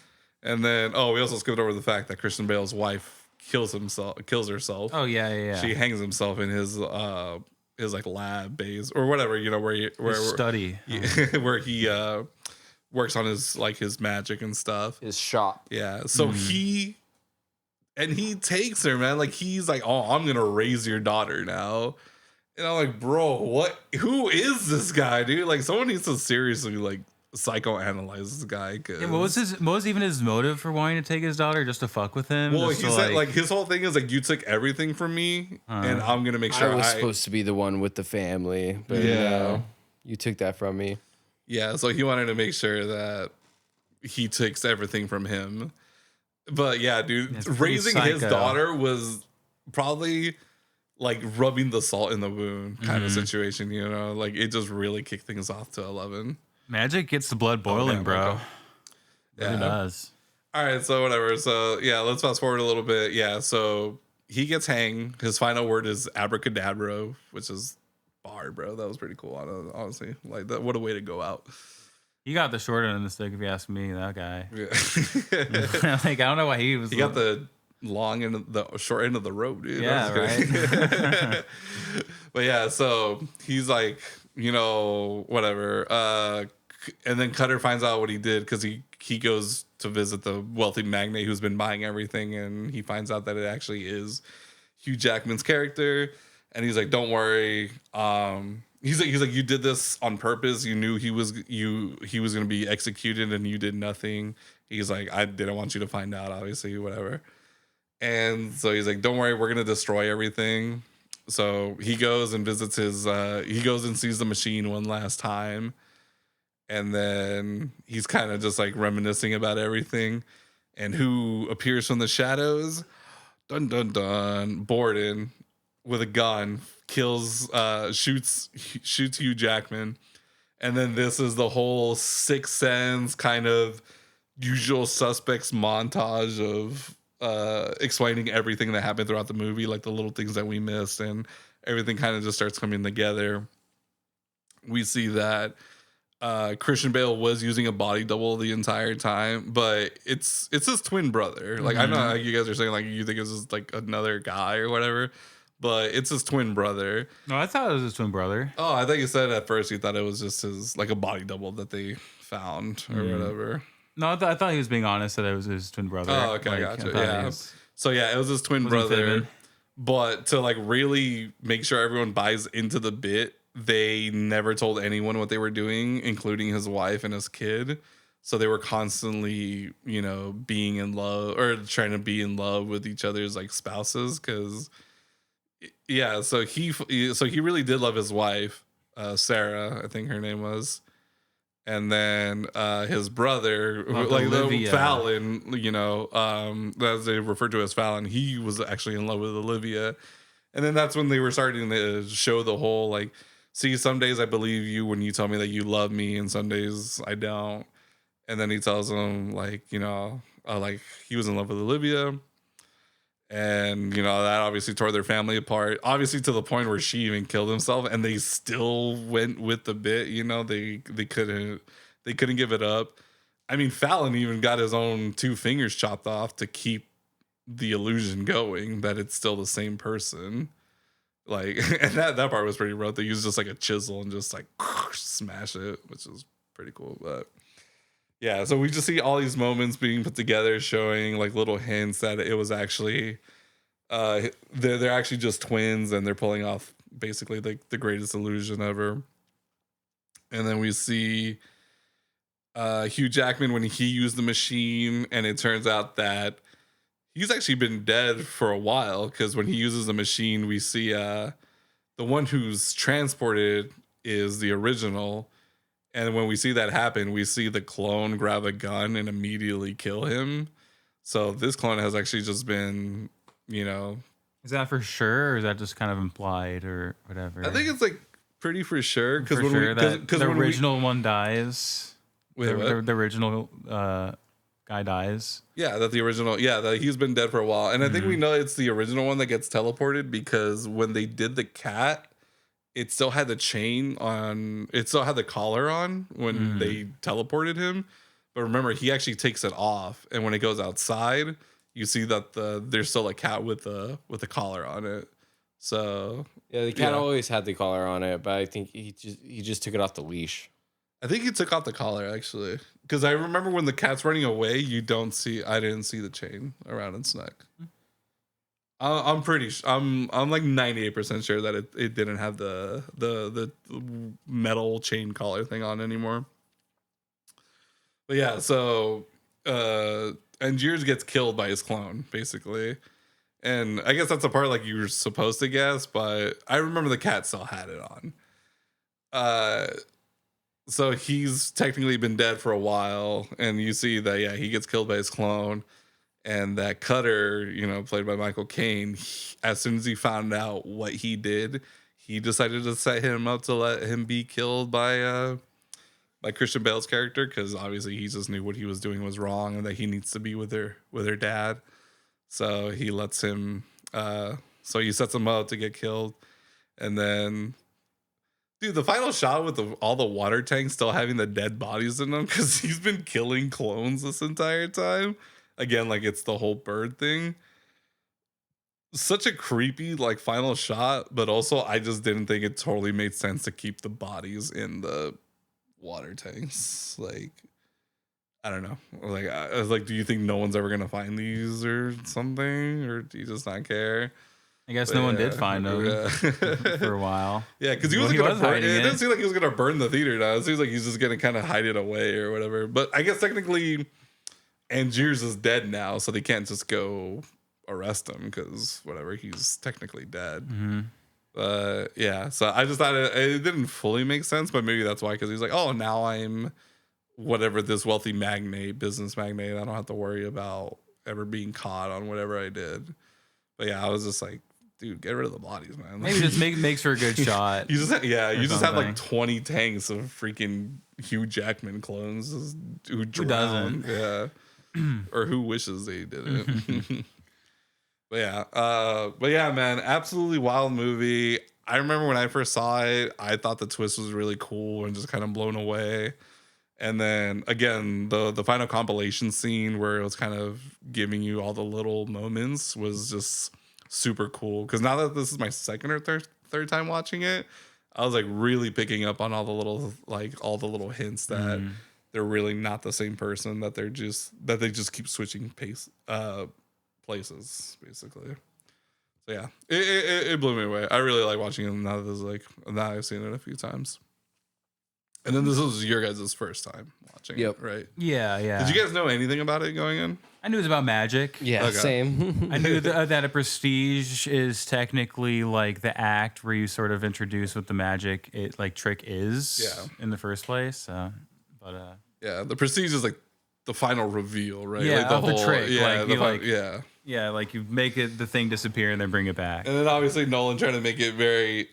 S2: And then, we also skipped over the fact that Christian Bale's wife kills herself.
S3: Oh, yeah.
S2: She hangs himself in his like lab base or whatever, where
S3: study.
S2: Where he works on his magic and stuff.
S1: His shop.
S2: Yeah. So he takes her, man. Like, he's like, oh, I'm going to raise your daughter now. And I'm like, bro, who is this guy, dude? Like, someone needs to seriously, like, psychoanalyze this guy.
S3: Yeah, what was even his motive for wanting to take his daughter? Just to fuck with him?
S2: Well, he said, like, his whole thing is, like, you took everything from me, and I'm going to make sure
S1: I was supposed to be the one with the family. But you took that from me.
S2: Yeah, so he wanted to make sure that he takes everything from him. But yeah, dude, raising his daughter was probably like rubbing the salt in the wound kind of situation, Like, it just really kicked things off to 11.
S3: Magic gets the blood boiling, bro. Yeah. It does.
S2: All right, so whatever. So yeah, let's fast forward a little bit. Yeah, so he gets hanged. His final word is abracadabra, which is bar, bro. That was pretty cool, honestly. Like, that, what a way to go out.
S3: He got the short end of the stick, if you ask me. That guy. Yeah. Like, I don't know why he was.
S2: He got the long end of the short end of the rope, dude.
S3: Yeah, right.
S2: But yeah, so he's like, whatever. And then Cutter finds out what he did because he goes to visit the wealthy magnate who's been buying everything, and he finds out that it actually is Hugh Jackman's character. And he's like, don't worry. he's like, you did this on purpose. You knew he was going to be executed, and you did nothing. He's like, I didn't want you to find out, obviously, whatever. And so he's like, don't worry, we're going to destroy everything. So he goes and visits he goes and sees the machine one last time. And then he's kind of just like reminiscing about everything. And who appears from the shadows? Dun, dun, dun. Borden with a gun shoots Hugh Jackman. And then this is the whole Sixth Sense kind of Usual Suspects montage of explaining everything that happened throughout the movie, like the little things that we missed, and everything kind of just starts coming together. We see that Christian Bale was using a body double the entire time, but it's his twin brother. Like, I know how you guys are saying like you think it's just like another guy or whatever, but it's his twin brother.
S3: No, I thought it was his twin brother.
S2: Oh, I thought you said at first you thought it was just his like a body double that they found or whatever.
S3: No, I thought he was being honest that it was his twin brother.
S2: Oh, okay, like, gotcha. Yeah. So yeah, it was his twin brother. But to like really make sure everyone buys into the bit, they never told anyone what they were doing, including his wife and his kid. So they were constantly, you know, being in love or trying to be in love with each other's like spouses. Cause yeah, so he really did love his wife, Sarah, I think her name was. And then his brother, like Olivia. Fallon, you know, as they refer to as Fallon, he was actually in love with Olivia. And then that's when they were starting to show the whole, like, see, some days I believe you when you tell me that you love me, and some days I don't. And then he tells them, like, you know, like he was in love with Olivia. And, you know, that obviously tore their family apart, obviously to the point where she even killed himself, and they still went with the bit, you know, they couldn't give it up. I mean, Fallon even got his own 2 fingers chopped off to keep the illusion going that it's still the same person. Like, and that part was pretty rough. They used just like a chisel and just like smash it, which is pretty cool. But yeah, so we just see all these moments being put together, showing like little hints that it was actually they're actually just twins, and they're pulling off basically like the greatest illusion ever. And then we see Hugh Jackman when he used the machine, and it turns out that he's actually been dead for a while, because when he uses the machine, we see the one who's transported is the original. And when we see that happen, we see the clone grab a gun and immediately kill him. So this clone has actually just been, you know.
S3: Is that for sure, or is that just kind of implied or whatever?
S2: I think it's like pretty for sure.
S3: Because the original one dies.
S2: Wait,
S3: the original guy dies.
S2: Yeah, that he's been dead for a while. And I think we know it's the original one that gets teleported, because when they did the cat, it still had the chain on, it still had the collar on when they teleported him. But remember, he actually takes it off, and when it goes outside, you see that there's still a cat with a collar on it. So
S1: yeah, the cat always had the collar on it, but I think he just took it off the leash.
S2: I think he took off the collar, actually, because I remember when the cat's running away, I didn't see the chain around its neck. I'm pretty sure. I'm like 98% sure that it didn't have the metal chain collar thing on anymore. But yeah, so Angiers gets killed by his clone, basically. And I guess that's the part like you were supposed to guess, but I remember the cat still had it on. So he's technically been dead for a while, and you see that he gets killed by his clone. And that Cutter, you know, played by Michael Caine, as soon as he found out what he did, he decided to set him up to let him be killed by Christian Bale's character, because obviously he just knew what he was doing was wrong and that he needs to be with her dad. So he lets him. So he sets him up to get killed, and then, dude, the final shot with all the water tanks still having the dead bodies in them, because he's been killing clones this entire time. Again, like it's the whole bird thing. Such a creepy like final shot, but also I just didn't think it totally made sense to keep the bodies in the water tanks. Like, I don't know. Like I was like, do you think no one's ever gonna find these or something, or do you just not care?
S3: I guess no one did find him for a while.
S2: Yeah, because he was going to burn it. It didn't seem like he was going to burn the theater down. It seems like he's just going to kind of hide it away or whatever. But I guess technically Angiers is dead now, so they can't just go arrest him because whatever, he's technically dead. Yeah, so I just thought it didn't fully make sense, but maybe that's why, because he's like, oh, now I'm whatever, this wealthy magnate, business magnate. I don't have to worry about ever being caught on whatever I did. But yeah, I was just like, dude, get rid of the bodies, man.
S3: Maybe just makes for a good shot.
S2: You just have like 20 tanks of freaking Hugh Jackman clones who drown. Yeah. Or who wishes they didn't. But yeah, man, absolutely wild movie. I remember when I first saw it, I thought the twist was really cool and just kind of blown away. And then again, the final compilation scene where it was kind of giving you all the little moments was just super cool. Because now that this is my second or third time watching it, I was like really picking up on all the little hints that they're really not the same person, that they just keep switching places basically. So yeah, it blew me away. I really like watching it now I've seen it a few times. And then this was your guys' first time watching it, right?
S3: Yeah.
S2: Did you guys know anything about it going in?
S3: I knew it was about magic.
S1: Yeah, okay. Same.
S3: I knew that a prestige is technically like the act where you sort of introduce what the magic trick is in the first place.
S2: Yeah, the prestige is like the final reveal, right?
S3: Yeah,
S2: like the whole
S3: trick.
S2: Yeah,
S3: yeah, like you make the thing disappear and then bring it back.
S2: And then obviously Nolan trying to make it very.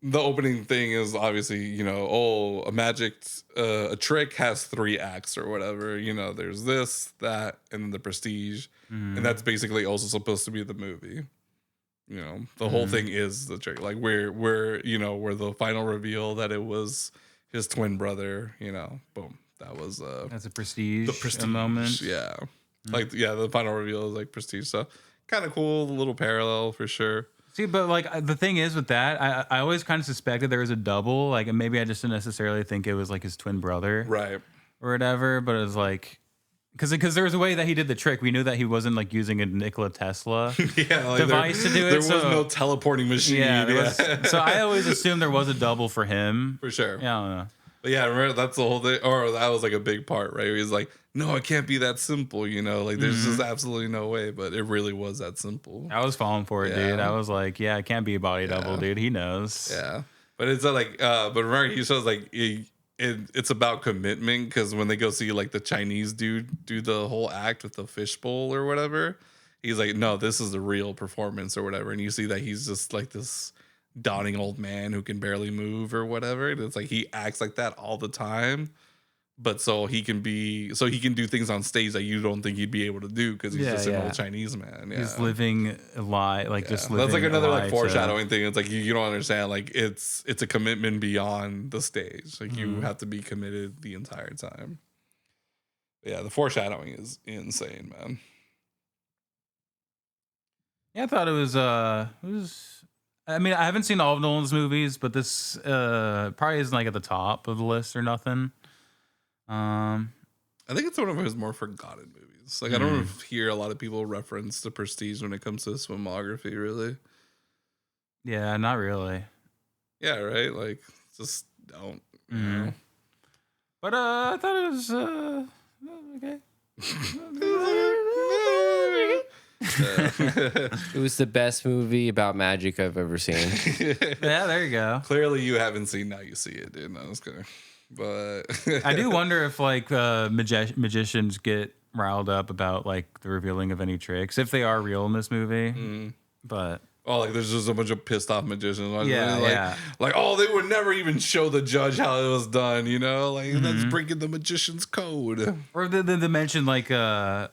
S2: The opening thing is obviously, a trick has 3 acts or whatever. There's this, that, and then the prestige, and that's basically also supposed to be the movie. The whole thing is the trick. Like where the final reveal that it was his twin brother. Boom. That was
S3: that's a prestige. The prestige moment.
S2: Yeah, the final reveal is like prestige. So kind of cool, a little parallel for sure.
S3: See, but like the thing is with that, I always kind of suspected there was a double. Like, and maybe I just didn't necessarily think it was like his twin brother,
S2: right,
S3: or whatever. But it was like, because there was a way that he did the trick. We knew that he wasn't like using a Nikola Tesla device to do it.
S2: There was no teleporting machine.
S3: Yeah, so I always assumed there was a double for him.
S2: For sure.
S3: Yeah, I don't know.
S2: But yeah, remember that's the whole thing, or that was like a big part, right? He's like, no, it can't be that simple, like there's just absolutely no way, but it really was that simple.
S3: I was falling for it, dude. I was like, yeah, it can't be a body double, dude. He knows.
S2: Yeah, but it's like, but remember, he shows like it's about commitment, because when they go see like the Chinese dude do the whole act with the fishbowl or whatever, he's like, no, this is the real performance or whatever, and you see that he's just like this dawning old man who can barely move or whatever. And it's like he acts like that all the time, but so he can do things on stage that you don't think he'd be able to do because he's just an old Chinese man. Yeah.
S3: He's living a lie, just living.
S2: That's like another like foreshadowing thing. It's like you don't understand. Like it's a commitment beyond the stage. Like you have to be committed the entire time. But yeah, the foreshadowing is insane, man.
S3: Yeah, I thought it was. I mean, I haven't seen all of Nolan's movies, but this probably isn't like at the top of the list or nothing.
S2: I think it's one of his more forgotten movies. Like I don't hear a lot of people reference the Prestige when it comes to his filmography, really.
S3: Yeah, not really.
S2: Yeah, right. Like just don't. You know?
S3: But I thought it was okay.
S1: It was the best movie about magic I've ever seen.
S3: Yeah, there you go.
S2: Clearly, you haven't seen Now You See It, dude. No, I was kidding. But
S3: I do wonder if like magicians get riled up about like the revealing of any tricks, if they are real in this movie. But
S2: like there's just a bunch of pissed off magicians.
S3: Yeah,
S2: like they would never even show the judge how it was done. Like that's breaking the magician's code.
S3: Or they mention like how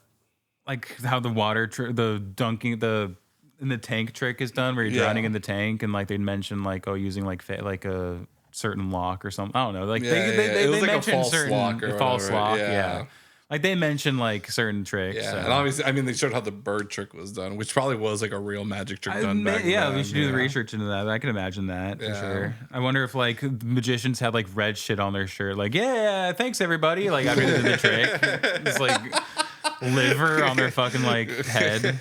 S3: the water the dunking in the tank trick is done, where you're drowning in the tank, and like they'd mention like using like a certain lock or something. I don't know. Like they
S2: like
S3: mention
S2: a false lock or
S3: false lock.
S2: Yeah.
S3: Like they mention like certain tricks.
S2: Yeah,
S3: so.
S2: And obviously, I mean, they showed how the bird trick was done, which probably was like a real magic trick done back then.
S3: Yeah, we should do the research into that. I can imagine that for sure. I wonder if like magicians had like red shit on their shirt, like thanks everybody. Like after they did the trick, it's like liver on their fucking like head.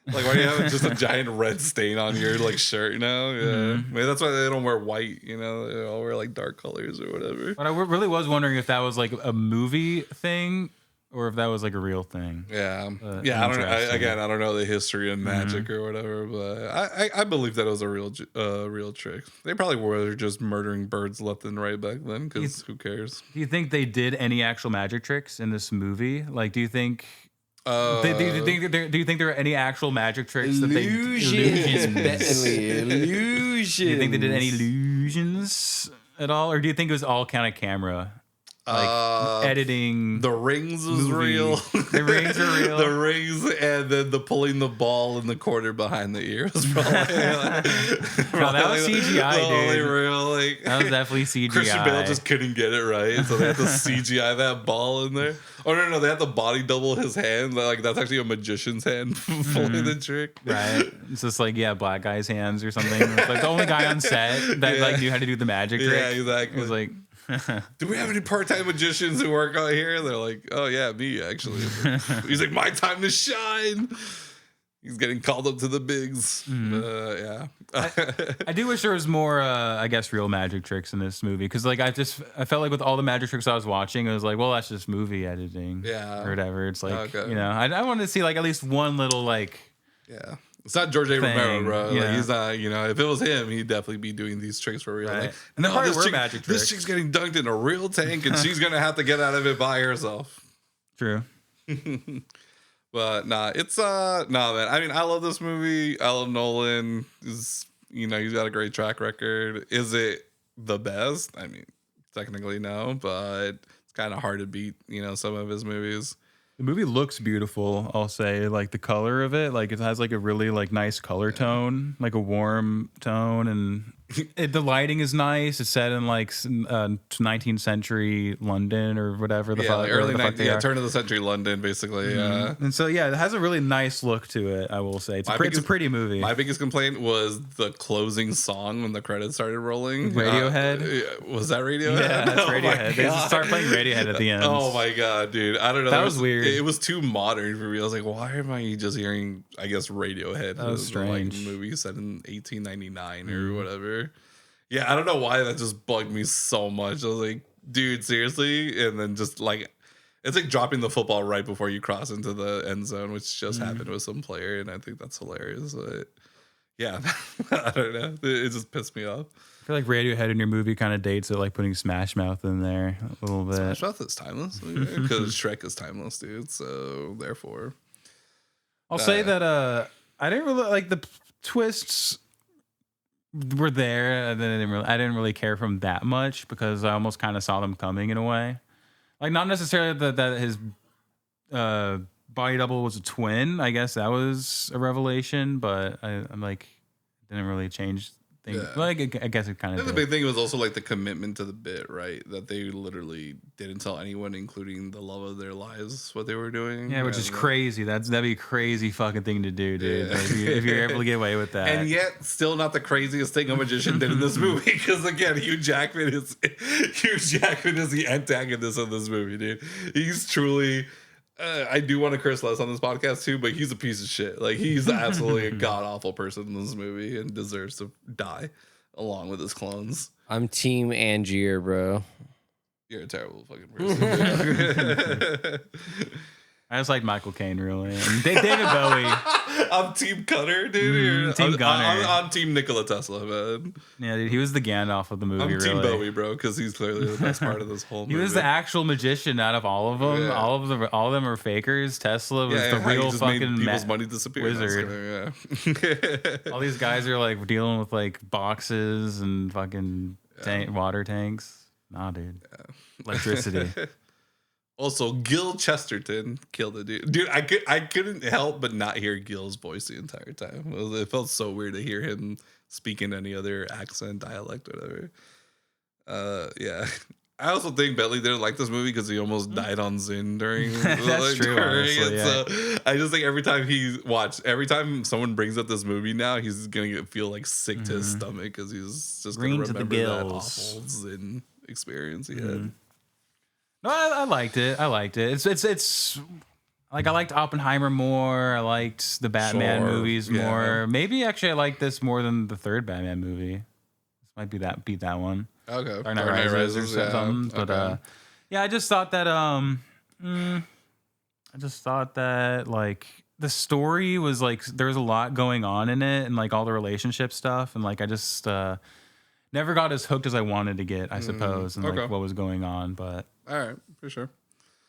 S2: Like, why do you have just a giant red stain on your like shirt now? Yeah, maybe that's why they don't wear white. You know, they all wear like dark colors or whatever.
S3: But I really was wondering if that was like a movie thing or if that was like a real thing.
S2: Yeah, yeah. I don't know the history of magic or whatever, but I believe that it was a real trick. They probably were just murdering birds left and right back then, because who cares?
S3: Do you think they did any actual magic tricks in this movie? Like, do you think? Do you think there are any actual magic tricks that they illusions?
S1: Illusions.
S3: Do you think they did any illusions at all, or do you think it was all kind of camera? Like editing.
S2: The rings was real.
S3: The rings are real.
S2: The rings, and then the pulling the ball in the corner behind the ear was probably
S3: no, that was CGI, dude.
S2: Real, like,
S3: that was definitely CGI.
S2: Christian Bale just couldn't get it right, so they had to CGI that ball in there. Oh no, they had to body double his hand. Like, that's actually a magician's hand pulling the trick.
S3: Right. It's just like, black guy's hands or something. It's like the only guy on set that like knew how to do the magic trick.
S2: Yeah, exactly.
S3: It was like,
S2: do we have any part-time magicians who work out here? They're like, oh yeah, me actually. He's like, my time to shine. He's getting called up to the bigs. Yeah.
S3: I do wish there was more, I guess, real magic tricks in this movie, because like I felt like with all the magic tricks I was watching, it was like, well, that's just movie editing, or whatever. It's like, you know, I wanted to see like at least one little like,
S2: It's not George A. Romero, bro. Yeah. Like, he's not, you know, if it was him, he'd definitely be doing these tricks for real.
S3: Right.
S2: Like,
S3: and there probably were magic tricks.
S2: This chick's getting dunked in a real tank, and she's going to have to get out of it by herself.
S3: True.
S2: But nah, it's man. I mean, I love this movie. I love Nolan. He's got a great track record. Is it the best? I mean, technically no, but it's kind of hard to beat, some of his movies.
S3: The movie looks beautiful, I'll say. Like the color of it, like it has like a really like nice color tone, like a warm tone, and the lighting is nice. It's set in like 19th century London or whatever the fuck.
S2: Like early 19th, turn of the century London, basically. Yeah,
S3: and so it has a really nice look to it. I will say it's a pretty movie.
S2: My biggest complaint was the closing song when the credits started rolling.
S3: Radiohead.
S2: Was that Radiohead?
S3: Yeah, that's Radiohead. They just start playing Radiohead at the end.
S2: Oh my god, dude! I don't know.
S3: That was weird.
S2: It was too modern for me. I was like, why am I just hearing, I guess, Radiohead?
S3: That was strange.
S2: Like, movie set in 1899 or whatever. Yeah, I don't know why that just bugged me so much. I was like, dude, seriously? And then just like, it's like dropping the football right before you cross into the end zone, which just happened with some player, and I think that's hilarious. But yeah, I don't know. It just pissed me off.
S3: I feel like Radiohead in your movie kind of dates it, like putting Smash Mouth in there a little bit.
S2: Smash Mouth is timeless because Shrek is timeless, dude. So therefore,
S3: I'll say that I didn't really like the twists. Were there, and then I didn't really care for them that much because I almost kind of saw them coming in a way. Like, not necessarily that his body double was a twin. I guess that was a revelation, but I'm like, didn't really change things. Yeah. Like, I guess it kind of.
S2: The big thing was also like the commitment to the bit, right? That they literally didn't tell anyone, including the love of their lives, what they were doing.
S3: Yeah, which is crazy. That'd be a crazy fucking thing to do, dude. Yeah. Like, if you're able to get away with that.
S2: And yet, still not the craziest thing a magician did in this movie. Because again, Hugh Jackman is the antagonist of this movie, dude. He's truly. I do want to curse less on this podcast too, but he's a piece of shit. Like, he's absolutely a god awful person in this movie and deserves to die along with his clones.
S1: I'm Team Angier, bro.
S2: You're a terrible fucking person.
S3: I just like Michael Caine, really. And David Bowie.
S2: I'm Team Cutter, dude.
S3: Team Gunner.
S2: I'm Team Nikola Tesla, man.
S3: Yeah, dude, he was the Gandalf of the movie,
S2: I'm Team Bowie, bro, because he's clearly the best part of this whole movie.
S3: He was the actual magician out of all of them. Yeah. All of them are fakers. Tesla was the real fucking
S2: people's money disappear
S3: wizard. All these guys are like dealing with like boxes and fucking water tanks. Nah, dude. Yeah. Electricity.
S2: Also, Gil Chesterton killed it, dude. Dude, I couldn't help but not hear Gil's voice the entire time. It felt so weird to hear him speak in any other accent, dialect, whatever. Yeah. I also think Bentley didn't like this movie because he almost died on Zin during.
S3: That's true. Honestly, yeah.
S2: So I just think every time someone brings up this movie now, he's gonna feel like sick to his stomach because he's just gonna remember that awful Zin experience he had.
S3: No, I liked it. It's Like I liked Oppenheimer more. I liked the Batman movies more. Maybe actually I like this more than the third Batman movie. This might beat that one.
S2: Okay.
S3: Dark Knight Rises or something. But yeah, I just thought that like the story was like there was a lot going on in it and like all the relationship stuff and like I just never got as hooked as I wanted to get, I suppose, and like what was going on. But
S2: all right, for sure.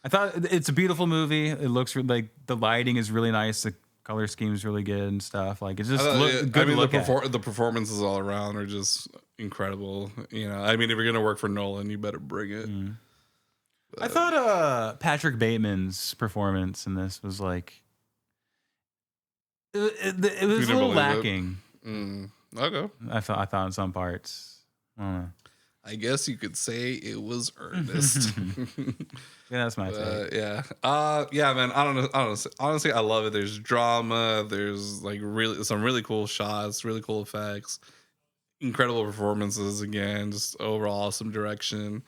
S3: I thought it's a beautiful movie. It looks like the lighting is really nice. The color scheme is really good and stuff. Like it's just good to look at.
S2: The performances all around are just incredible. You know, I mean, if you're gonna work for Nolan, you better bring it.
S3: I thought Patrick Bateman's performance in this was like it was a little lacking.
S2: Okay,
S3: I thought in some parts.
S2: I guess you could say it was earnest.
S3: Yeah, that's my take.
S2: Yeah, man. I don't know. Honestly, I love it. There's drama. There's like some really cool shots, really cool effects, incredible performances. Again, just overall awesome direction.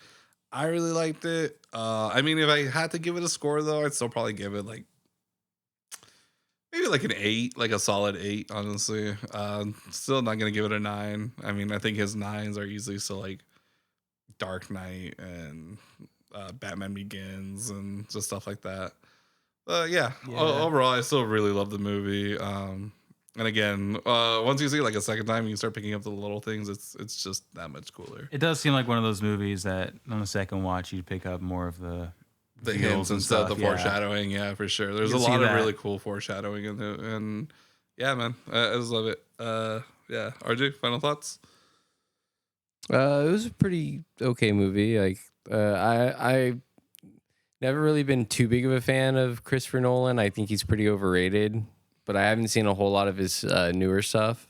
S2: I really liked it. I mean, if I had to give it a score, though, I'd still probably give it like maybe like an 8, like a solid 8. Honestly, still not gonna give it a 9. I mean, I think his 9s are easily still like Dark Knight and Batman Begins and just stuff like that. But yeah. Overall, I still really love the movie. And again, once you see it like a second time, you start picking up the little things. It's just that much cooler.
S3: It does seem like one of those movies that on the second watch you pick up more of the
S2: hints and stuff, the foreshadowing. Yeah, for sure. There's a lot of really cool foreshadowing in it, and yeah, man, I just love it. Yeah, RJ, final thoughts?
S1: It was a pretty okay movie. Like, I never really been too big of a fan of Christopher Nolan. I think he's pretty overrated, but I haven't seen a whole lot of his newer stuff.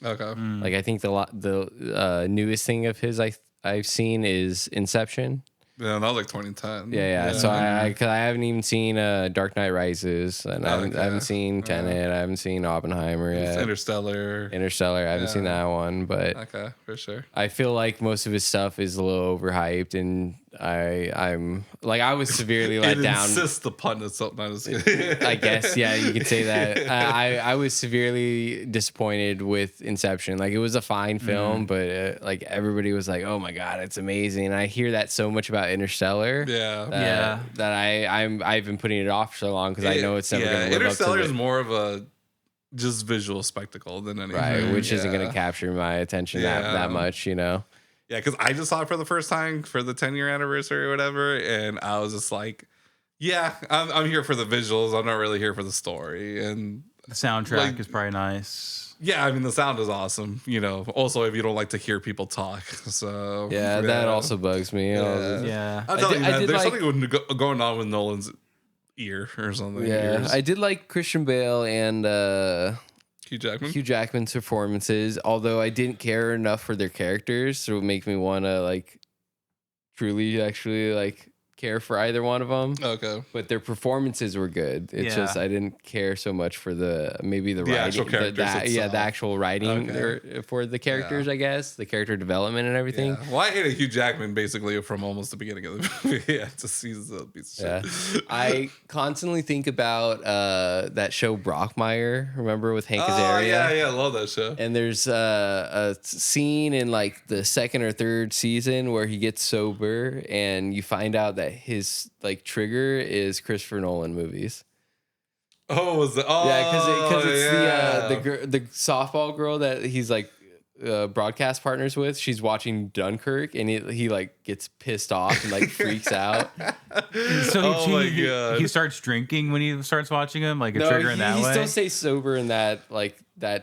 S2: Okay.
S1: Like, I think the newest thing of his I've seen is Inception.
S2: Yeah, that was like 2010.
S1: Yeah. So I haven't even seen Dark Knight Rises, and I haven't seen Tenet. I haven't seen Oppenheimer yet.
S2: Interstellar.
S1: I haven't seen that one, but
S2: okay, for sure.
S1: I feel like most of his stuff is a little overhyped, and I'm like I was severely let down.
S2: Insist the pun is something I was
S1: I guess, yeah, you could say that. I was severely disappointed with Inception. Like, it was a fine film, but like everybody was like, "Oh my god, it's amazing!" And I hear that so much about Interstellar. That I've been putting it off for so long because I know it's never going to live up to
S2: Interstellar is more of a just visual spectacle than anything,
S1: right? Which isn't going to capture my attention that much, you know.
S2: Yeah, because I just saw it for the first time for the 10-year anniversary or whatever, and I was just like, yeah, I'm here for the visuals. I'm not really here for the story. And
S3: the soundtrack is probably nice.
S2: Yeah, I mean, the sound is awesome. You know, also if you don't like to hear people talk. So
S1: yeah, that also bugs me.
S3: Yeah.
S2: I'm telling you, man, there's something going on with Nolan's ear or something.
S1: Yeah,
S2: ears.
S1: I did like Christian Bale and
S2: Hugh
S1: Jackman's performances, although I didn't care enough for their characters to make me want to like truly actually like care for either one of them.
S2: Okay,
S1: but their performances were good. It's just I didn't care so much for the writing,
S2: actual characters
S1: the actual writing for the characters. I guess the character development and everything.
S2: Yeah. Well, I hated Hugh Jackman basically from almost the beginning of the movie. Yeah, just he's a piece of shit.
S1: I constantly think about that show Brockmire. Remember with Hank Azaria?
S2: Yeah, I love that show.
S1: And there's a scene in like the second or third season where he gets sober, and you find out that his like trigger is Christopher Nolan movies.
S2: Oh, was it? Oh,
S1: yeah, because it's the softball girl that he's like broadcast partners with. She's watching Dunkirk, and he like gets pissed off and like freaks out.
S3: So he starts drinking when he starts watching him, like a trigger in that way.
S1: He still stays sober in that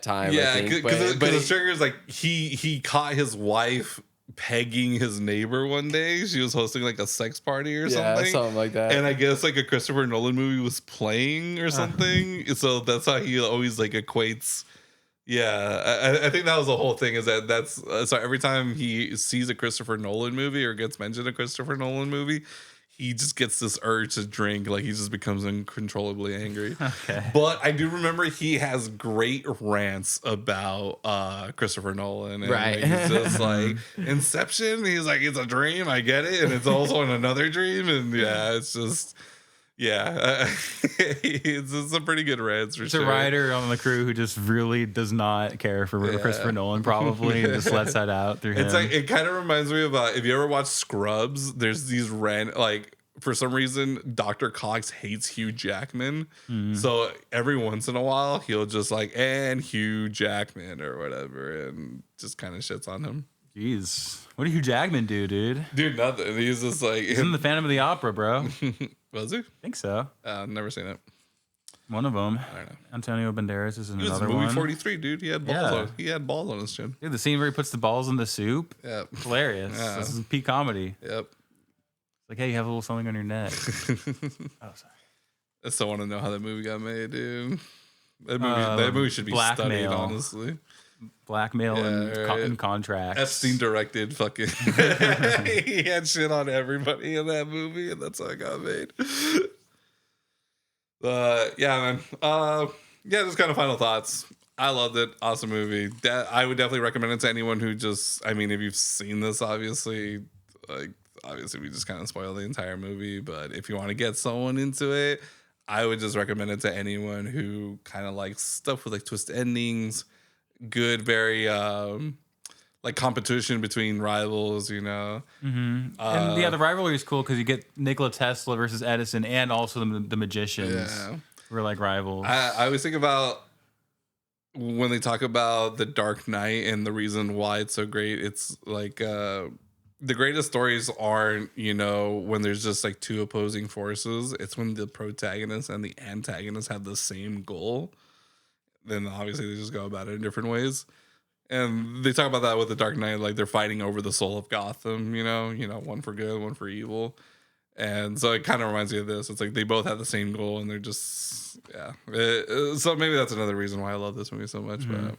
S1: time.
S2: Yeah,
S1: I think.
S2: But his trigger is like he caught his wife pegging his neighbor one day. She was hosting like a sex party or something
S1: like that.
S2: And I guess like a Christopher Nolan movie was playing or something. So that's how he always like equates. Yeah, I think that was the whole thing. Is that's so every time he sees a Christopher Nolan movie or gets mentioned a Christopher Nolan movie, he just gets this urge to drink. Like he just becomes uncontrollably angry.
S3: Okay.
S2: But I do remember he has great rants about Christopher Nolan. And
S1: right.
S2: He's just like Inception. He's like, it's a dream. I get it. And it's also in another dream. And yeah, it's just, Yeah, it's a pretty good rant for
S3: it's
S2: sure.
S3: a writer on the crew who just really does not care for Christopher Nolan, probably, and just lets that out through him.
S2: It's like, it kind of reminds me of if you ever watch Scrubs, there's these for some reason, Dr. Cox hates Hugh Jackman. So every once in a while, he'll just and Hugh Jackman or whatever, and just kind of shits on him.
S3: Jeez. What did Hugh Jackman do, dude?
S2: Dude, nothing. He's just
S3: he's in the Phantom of the Opera, bro.
S2: Was he? I
S3: think so.
S2: Never seen it.
S3: One of them.
S2: I don't know.
S3: Antonio Banderas is in another
S2: one.
S3: Movie
S2: 43, dude. He had balls. He had balls on his chin.
S3: Dude, the scene where he puts the balls in the soup.
S2: Yeah.
S3: Hilarious.
S2: Yeah.
S3: This is peak comedy.
S2: Yep.
S3: Like, hey, you have a little something on your neck. Oh, sorry.
S2: I still want to know how that movie got made, dude. That movie should be studied, honestly.
S3: Blackmail and contracts.
S2: Epstein directed fucking. He had shit on everybody in that movie, and that's how it got made. Yeah, man. Just kind of final thoughts. I loved it. Awesome movie. I would definitely recommend it to anyone who just. I mean, if you've seen this, obviously, we just kind of spoiled the entire movie. But if you want to get someone into it, I would just recommend it to anyone who kind of likes stuff with twist endings. Good, very competition between rivals, and
S3: the rivalry is cool because you get Nikola Tesla versus Edison, and also the magicians who are rivals.
S2: I always think about when they talk about the Dark Knight and the reason why it's so great. It's the greatest stories aren't when there's just two opposing forces. It's when the protagonist and the antagonist have the same goal. Then obviously they just go about it in different ways. And they talk about that with the Dark Knight, they're fighting over the soul of Gotham, one for good, one for evil. And so it kind of reminds me of this. It's they both have the same goal, and they're just, so maybe that's another reason why I love this movie so much. But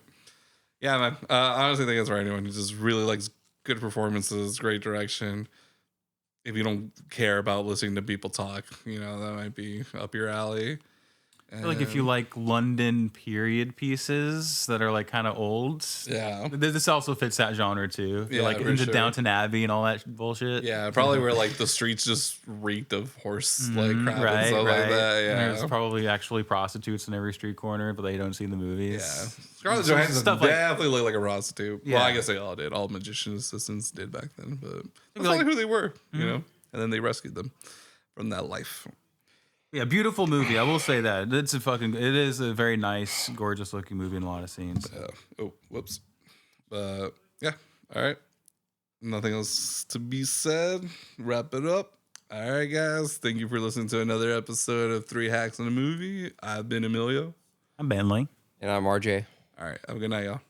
S2: yeah, man, I honestly think it's for anyone who just really likes good performances, great direction. If you don't care about listening to people talk, that might be up your alley.
S3: I feel if you like London period pieces that are kind of old, this also fits that genre too. You're into Downton Abbey and all that bullshit.
S2: Yeah, probably where the streets just reeked of horse crap and stuff like that. Yeah,
S3: and there's probably actually prostitutes in every street corner, but they don't see the movies.
S2: Yeah, Scarlett Johansson definitely looked like a prostitute. Yeah. Well, I guess they all did. All magician assistants did back then, but that's probably who they were, and then they rescued them from that life.
S3: Yeah, beautiful movie. I will say that. It is a very nice, gorgeous looking movie in a lot of scenes.
S2: Whoops. Yeah. All right. Nothing else to be said. Wrap it up. All right, guys. Thank you for listening to another episode of 3 Hacks in a Movie. I've been Emilio.
S3: I'm Benley.
S1: And I'm RJ.
S2: All right. Have a good night, y'all.